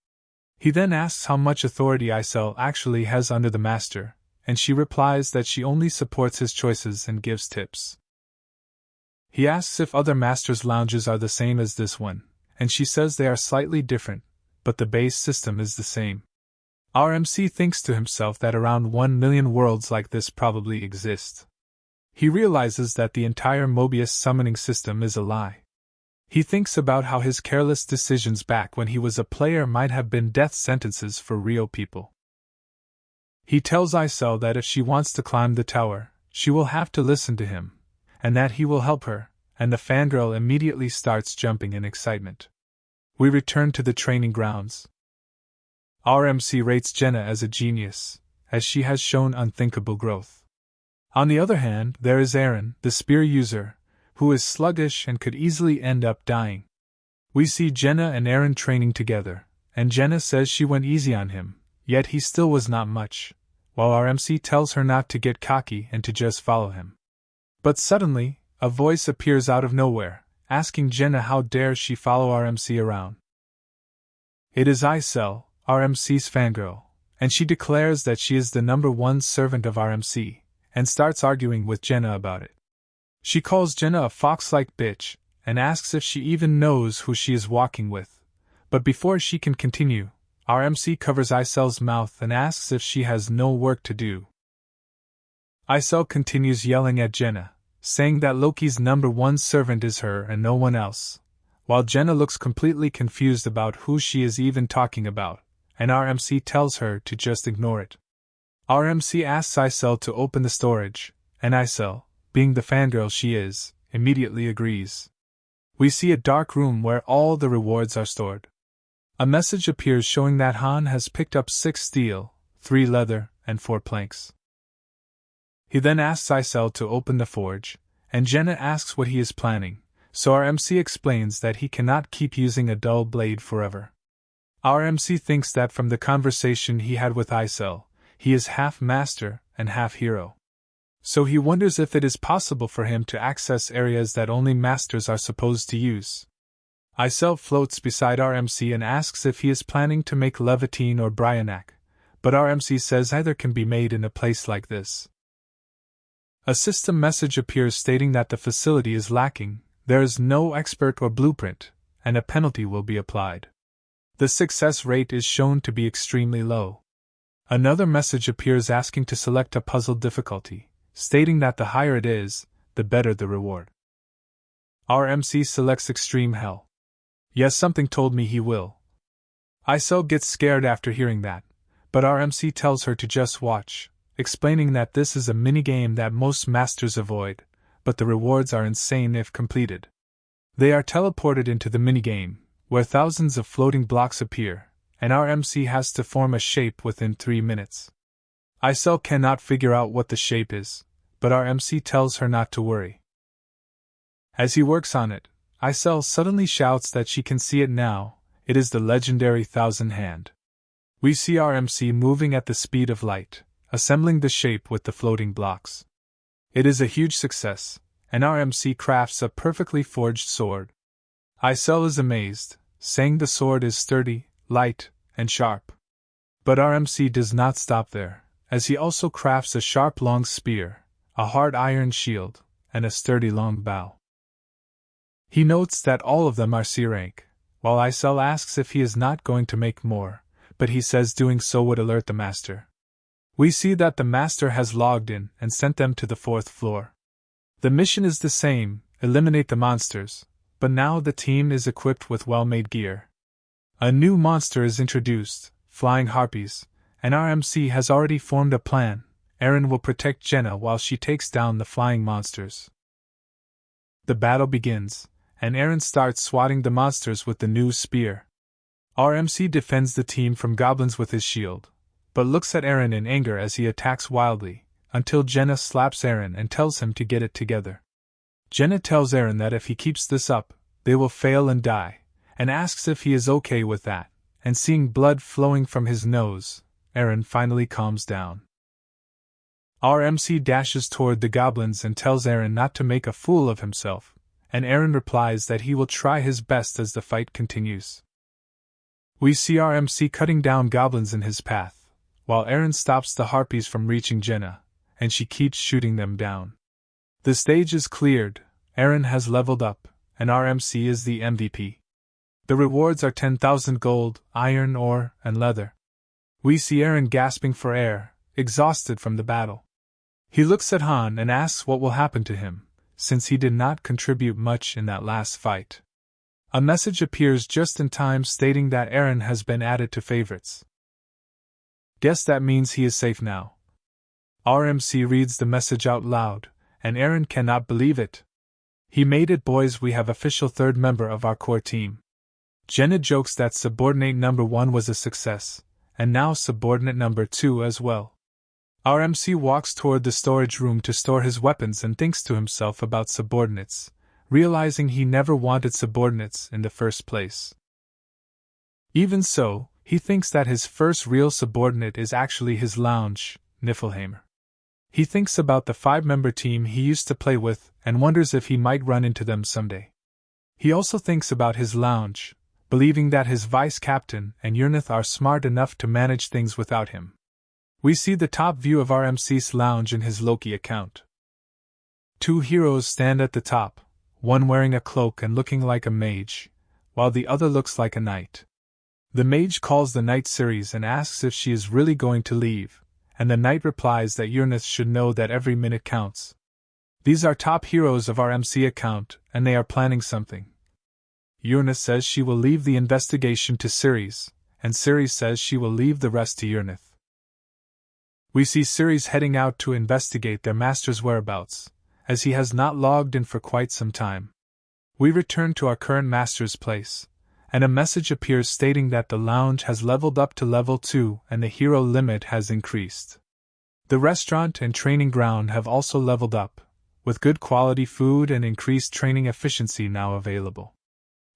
He then asks how much authority Isel actually has under the master, and she replies that she only supports his choices and gives tips. He asks if other masters' lounges are the same as this one, and she says they are slightly different, but the base system is the same. Our MC thinks to himself that around 1 million worlds like this probably exist. He realizes that the entire Mobius summoning system is a lie. He thinks about how his careless decisions back when he was a player might have been death sentences for real people. He tells Isel that if she wants to climb the tower, she will have to listen to him, and that he will help her, and the fangirl immediately starts jumping in excitement. We return to the training grounds. Our MC rates Jenna as a genius, as she has shown unthinkable growth. On the other hand, there is Aaron, the spear user, who is sluggish and could easily end up dying. We see Jenna and Aaron training together, and Jenna says she went easy on him, yet he still was not much, while our MC tells her not to get cocky and to just follow him. But suddenly, a voice appears out of nowhere, asking Jenna how dare she follow our MC around. It is Isel, our MC's fangirl, and she declares that she is the #1 servant of our MC, and starts arguing with Jenna about it. She calls Jenna a fox-like bitch, and asks if she even knows who she is walking with. But before she can continue, our MC covers Isel's mouth and asks if she has no work to do. Isel continues yelling at Jenna, saying that Loki's #1 servant is her and no one else, while Jenna looks completely confused about who she is even talking about, and our MC tells her to just ignore it. Our MC asks Isel to open the storage, and Isel, being the fangirl she is, immediately agrees. We see a dark room where all the rewards are stored. A message appears showing that Han has picked up 6 steel, 3 leather, and 4 planks. He then asks Isel to open the forge, and Jenna asks what he is planning, so our MC explains that he cannot keep using a dull blade forever. Our MC thinks that from the conversation he had with Isel, he is half master and half hero. So he wonders if it is possible for him to access areas that only masters are supposed to use. Isel floats beside our MC and asks if he is planning to make Levitine or Bryanak, but our MC says either can be made in a place like this. A system message appears stating that the facility is lacking, there is no expert or blueprint, and a penalty will be applied. The success rate is shown to be extremely low. Another message appears asking to select a puzzle difficulty, stating that the higher it is, the better the reward. Our MC selects Extreme Hell. Yes, something told me he will. Isel gets scared after hearing that, but our MC tells her to just watch, explaining that this is a minigame that most masters avoid, but the rewards are insane if completed. They are teleported into the minigame, where thousands of floating blocks appear, and our MC has to form a shape within 3 minutes. Isel cannot figure out what the shape is, but our MC tells her not to worry. As he works on it, Isel suddenly shouts that she can see it now. It is the legendary Thousand Hand. We see our MC moving at the speed of light, assembling the shape with the floating blocks. It is a huge success, and our MC crafts a perfectly forged sword. Isel is amazed, saying the sword is sturdy, light, and sharp. But our MC does not stop there, as he also crafts a sharp long spear, a hard iron shield, and a sturdy long bow. He notes that all of them are C rank, while Isel asks if he is not going to make more, but he says doing so would alert the master. We see that the master has logged in and sent them to the 4th floor. The mission is the same, eliminate the monsters, but now the team is equipped with well-made gear. A new monster is introduced, flying harpies, and our MC has already formed a plan. Eren will protect Jenna while she takes down the flying monsters. The battle begins, and Eren starts swatting the monsters with the new spear. Our MC defends the team from goblins with his shield, but looks at Eren in anger as he attacks wildly, until Jenna slaps Eren and tells him to get it together. Jenna tells Eren that if he keeps this up, they will fail and die, and asks if he is okay with that, and seeing blood flowing from his nose, Eren finally calms down. Our MC dashes toward the goblins and tells Eren not to make a fool of himself, and Eren replies that he will try his best as the fight continues. We see our MC cutting down goblins in his path, while Eren stops the harpies from reaching Jenna, and she keeps shooting them down. The stage is cleared, Eren has leveled up, and our MC is the MVP. The rewards are 10,000 gold, iron ore, and leather. We see Eren gasping for air, exhausted from the battle. He looks at Han and asks what will happen to him, since he did not contribute much in that last fight. A message appears just in time stating that Eren has been added to favorites. Guess that means he is safe now. Our MC reads the message out loud, and Eren cannot believe it. He made it, boys, we have official 3rd member of our core team. Jenna jokes that subordinate #1 was a success, and now subordinate #2 as well. Our MC walks toward the storage room to store his weapons and thinks to himself about subordinates, realizing he never wanted subordinates in the first place. Even so, He thinks that his first real subordinate is actually his lounge, Niflheimer. He thinks about the 5-member team he used to play with and wonders if he might run into them someday. He also thinks about his lounge, believing that his vice-captain and Urnith are smart enough to manage things without him. We see the top view of RMC's lounge in his Loki account. 2 heroes stand at the top, one wearing a cloak and looking like a mage, while the other looks like a knight. The mage calls the knight Ceres and asks if she is really going to leave, and the knight replies that Urnith should know that every minute counts. These are top heroes of our MC account, and they are planning something. Urnith says she will leave the investigation to Ceres, and Ceres says she will leave the rest to Urnith. We see Ceres heading out to investigate their master's whereabouts, as he has not logged in for quite some time. We return to our current master's place, and a message appears stating that the lounge has leveled up to level 2 and the hero limit has increased. The restaurant and training ground have also leveled up, with good quality food and increased training efficiency now available.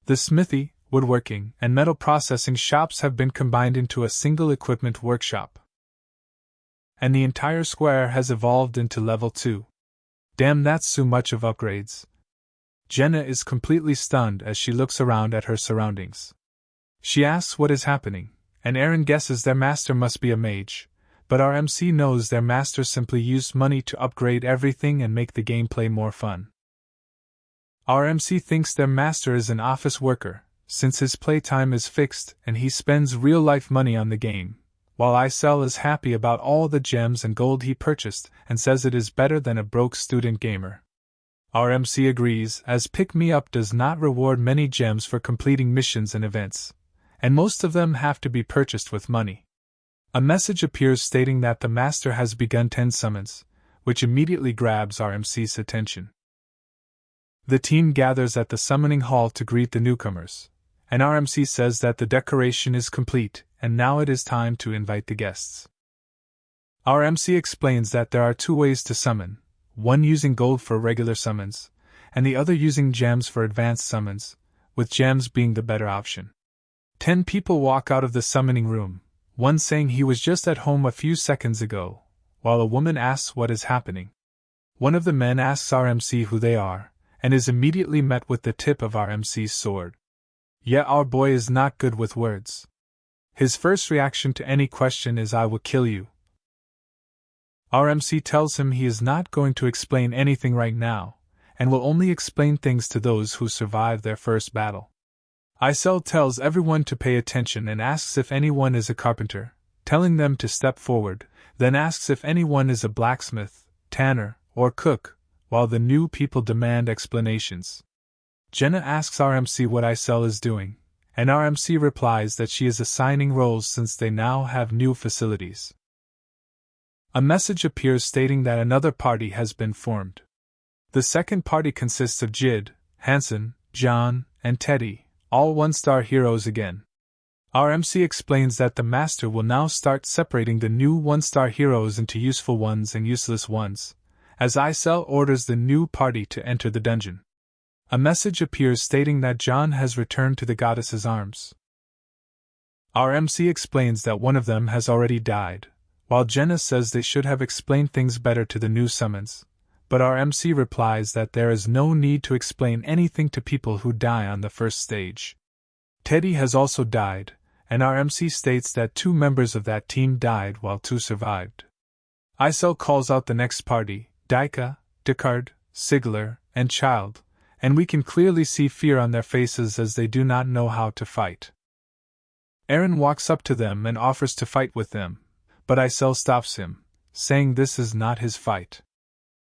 The smithy, woodworking, and metal processing shops have been combined into a single equipment workshop. And the entire square has evolved into level 2. Damn, that's too much of upgrades. Jenna is completely stunned as she looks around at her surroundings. She asks what is happening, and Aaron guesses their master must be a mage, but our MC knows their master simply used money to upgrade everything and make the gameplay more fun. Our MC thinks their master is an office worker, since his playtime is fixed and he spends real-life money on the game, while Isel is happy about all the gems and gold he purchased and says it is better than a broke student gamer. Our MC agrees, as Pick Me Up does not reward many gems for completing missions and events, and most of them have to be purchased with money. A message appears stating that the master has begun 10 summons, which immediately grabs our MC's attention. The team gathers at the summoning hall to greet the newcomers, and our MC says that the decoration is complete and now it is time to invite the guests. Our MC explains that there are 2 ways to summon, one using gold for regular summons, and the other using gems for advanced summons, with gems being the better option. 10 people walk out of the summoning room, one saying he was just at home a few seconds ago, while a woman asks what is happening. One of the men asks our MC who they are, and is immediately met with the tip of our MC's sword. Yet our boy is not good with words. His first reaction to any question is "I will kill you." Our MC tells him he is not going to explain anything right now, and will only explain things to those who survive their first battle. Isel tells everyone to pay attention and asks if anyone is a carpenter, telling them to step forward, then asks if anyone is a blacksmith, tanner, or cook, while the new people demand explanations. Jenna asks our MC what Isel is doing, and our MC replies that she is assigning roles since they now have new facilities. A message appears stating that another party has been formed. The second party consists of Jid, Hansen, John, and Teddy, all 1-star heroes again. Our MC explains that the master will now start separating the new 1-star heroes into useful ones and useless ones, as Isel orders the new party to enter the dungeon. A message appears stating that John has returned to the goddess's arms. Our MC explains that one of them has already died, while Jenna says they should have explained things better to the new summons, but our MC replies that there is no need to explain anything to people who die on the first stage. Teddy has also died, and our MC states that 2 members of that team died while 2 survived. Isel calls out the next party, Daika, Descartes, Sigler, and Child, and we can clearly see fear on their faces as they do not know how to fight. Aaron walks up to them and offers to fight with them, but Isel stops him, saying this is not his fight.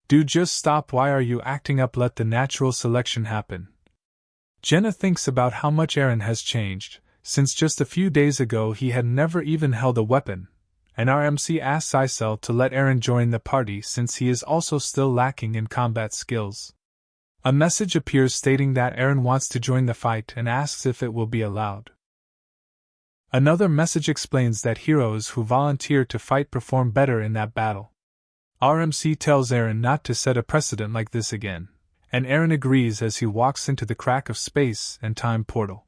"Dude, just stop, why are you acting up, let the natural selection happen." Jenna thinks about how much Aaron has changed, since just a few days ago he had never even held a weapon, and our MC asks Isel to let Aaron join the party since he is also still lacking in combat skills. A message appears stating that Aaron wants to join the fight and asks if it will be allowed. Another message explains that heroes who volunteer to fight perform better in that battle. Our MC tells Aaron not to set a precedent like this again, and Aaron agrees as he walks into the crack of space and time portal.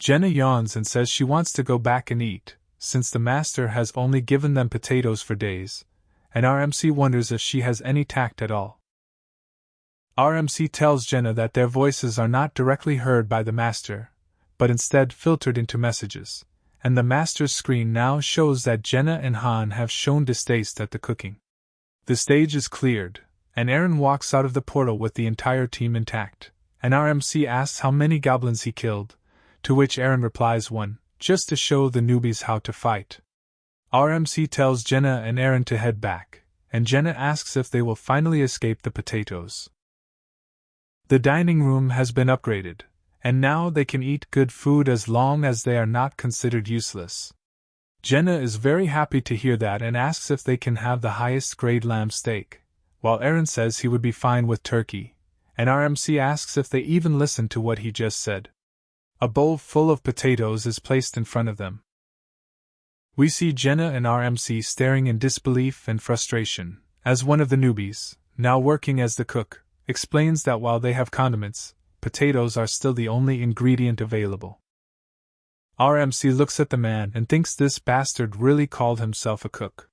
Jenna yawns and says she wants to go back and eat, since the master has only given them potatoes for days, and RMC wonders if she has any tact at all. RMC tells Jenna that their voices are not directly heard by the master, but instead filtered into messages, and the master's screen now shows that Jenna and Han have shown distaste at the cooking. The stage is cleared, and Eren walks out of the portal with the entire team intact, and RMC asks how many goblins he killed, to which Eren replies 1, just to show the newbies how to fight. RMC tells Jenna and Eren to head back, and Jenna asks if they will finally escape the potatoes. The dining room has been upgraded, and now they can eat good food as long as they are not considered useless. Jenna is very happy to hear that and asks if they can have the highest grade lamb steak, while Eren says he would be fine with turkey, and RMC asks if they even listened to what he just said. A bowl full of potatoes is placed in front of them. We see Jenna and RMC staring in disbelief and frustration, as one of the newbies, now working as the cook, explains that while they have condiments, potatoes are still the only ingredient available. RMC looks at the man and thinks this bastard really called himself a cook.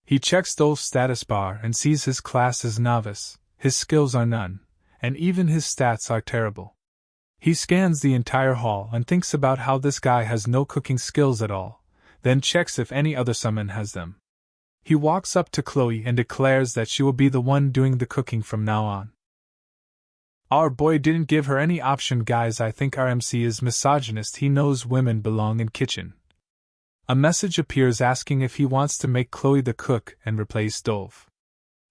He checks Dolph's status bar and sees his class is novice, his skills are none, and even his stats are terrible. He scans the entire hall and thinks about how this guy has no cooking skills at all, then checks if any other summon has them. He walks up to Chloe and declares that she will be the one doing the cooking from now on. Our boy didn't give her any option, guys. I think RMC is misogynist. He knows women belong in kitchen. A message appears asking if he wants to make Chloe the cook and replace Dolph.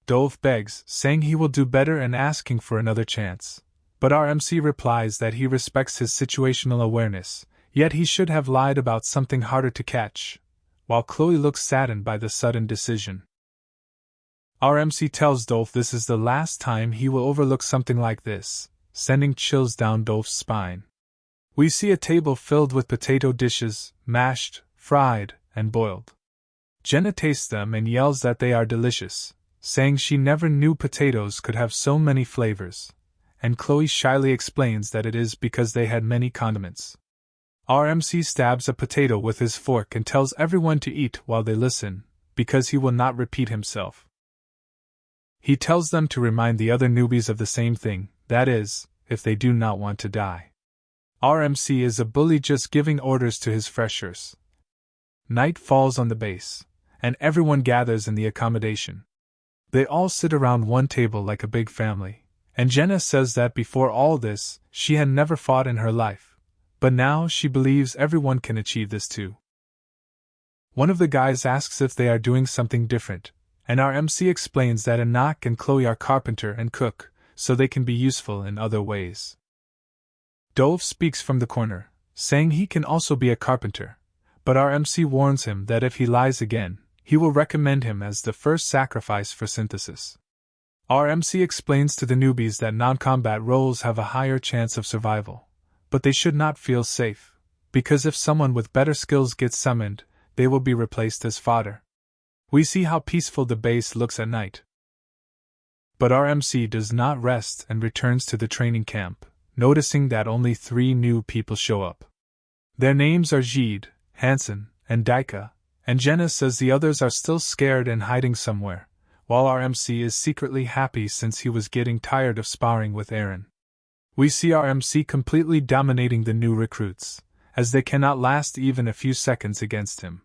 Dolph begs, saying he will do better and asking for another chance. But RMC replies that he respects his situational awareness, yet he should have lied about something harder to catch, while Chloe looks saddened by the sudden decision. RMC tells Dolph this is the last time he will overlook something like this, sending chills down Dolph's spine. We see a table filled with potato dishes, mashed, fried, and boiled. Jenna tastes them and yells that they are delicious, saying she never knew potatoes could have so many flavors, and Chloe shyly explains that it is because they had many condiments. RMC stabs a potato with his fork and tells everyone to eat while they listen, because he will not repeat himself. He tells them to remind the other newbies of the same thing, that is, if they do not want to die. RMC is a bully just giving orders to his freshers. Night falls on the base, and everyone gathers in the accommodation. They all sit around one table like a big family, and Jenna says that before all this, she had never fought in her life, but now she believes everyone can achieve this too. One of the guys asks if they are doing something different, and RMC explains that Anak and Chloe are carpenter and cook, so they can be useful in other ways. Dolph speaks from the corner, saying he can also be a carpenter, but RMC warns him that if he lies again, he will recommend him as the first sacrifice for synthesis. RMC explains to the newbies that non-combat roles have a higher chance of survival, but they should not feel safe, because if someone with better skills gets summoned, they will be replaced as fodder. We see how peaceful the base looks at night. But RMC does not rest and returns to the training camp, noticing that only 3 new people show up. Their names are Jeed, Hansen, and Daika, and Jenna says the others are still scared and hiding somewhere, while RMC is secretly happy since he was getting tired of sparring with Eren. We see RMC completely dominating the new recruits, as they cannot last even a few seconds against him.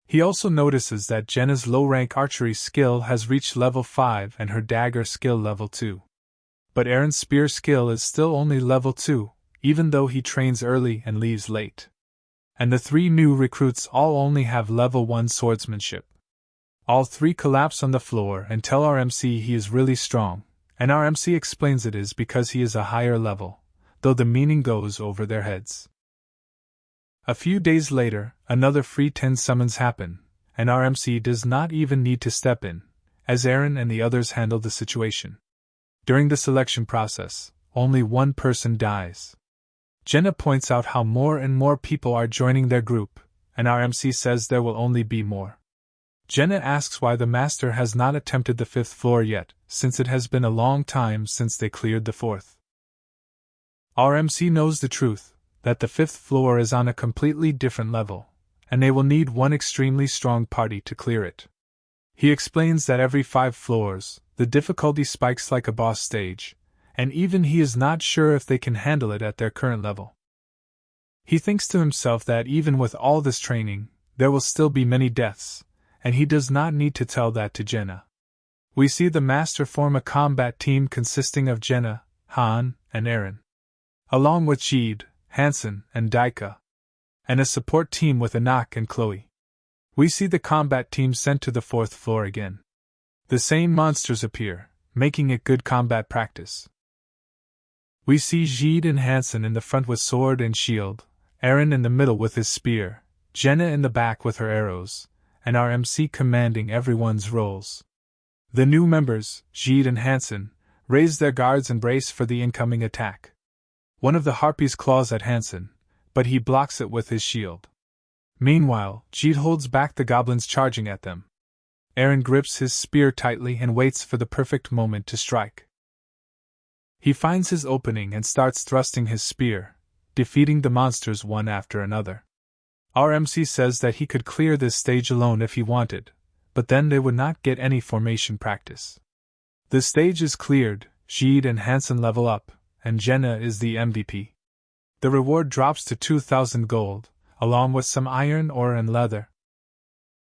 He also notices that Jenna's low-rank archery skill has reached level 5 and her dagger skill level 2. But Eren's spear skill is still only level 2, even though he trains early and leaves late. And the 3 new recruits all only have level 1 swordsmanship. All 3 collapse on the floor and tell RMC he is really strong, and RMC explains it is because he is a higher level, though the meaning goes over their heads. A few days later, another free 10 summons happen, and RMC does not even need to step in, as Eren and the others handle the situation. During the selection process, only 1 person dies. Jenna points out how more and more people are joining their group, and RMC says there will only be more. Jenna asks why the master has not attempted the 5th floor yet, since it has been a long time since they cleared the 4th. RMC knows the truth. that the 5th floor is on a completely different level, and they will need one extremely strong party to clear it. He explains that every 5 floors, the difficulty spikes like a boss stage, and even he is not sure if they can handle it at their current level. He thinks to himself that even with all this training, there will still be many deaths, and he does not need to tell that to Jenna. We see the master form a combat team consisting of Jenna, Han, and Eren, along with Jeed, Hansen, and Daika, and a support team with Anak and Chloe. We see the combat team sent to the 4th floor again. The same monsters appear, making it good combat practice. We see Jeed and Hansen in the front with sword and shield, Eren in the middle with his spear, Jenna in the back with her arrows, and our MC commanding everyone's roles. The new members, Jeed and Hansen, raise their guards and brace for the incoming attack. One of the harpies claws at Hansen, but he blocks it with his shield. Meanwhile, Jeed holds back the goblins charging at them. Eren grips his spear tightly and waits for the perfect moment to strike. He finds his opening and starts thrusting his spear, defeating the monsters one after another. Our MC says that he could clear this stage alone if he wanted, but then they would not get any formation practice. The stage is cleared, Jeed and Hansen level up, and Jenna is the MVP. The reward drops to 2,000 gold, along with some iron ore and leather,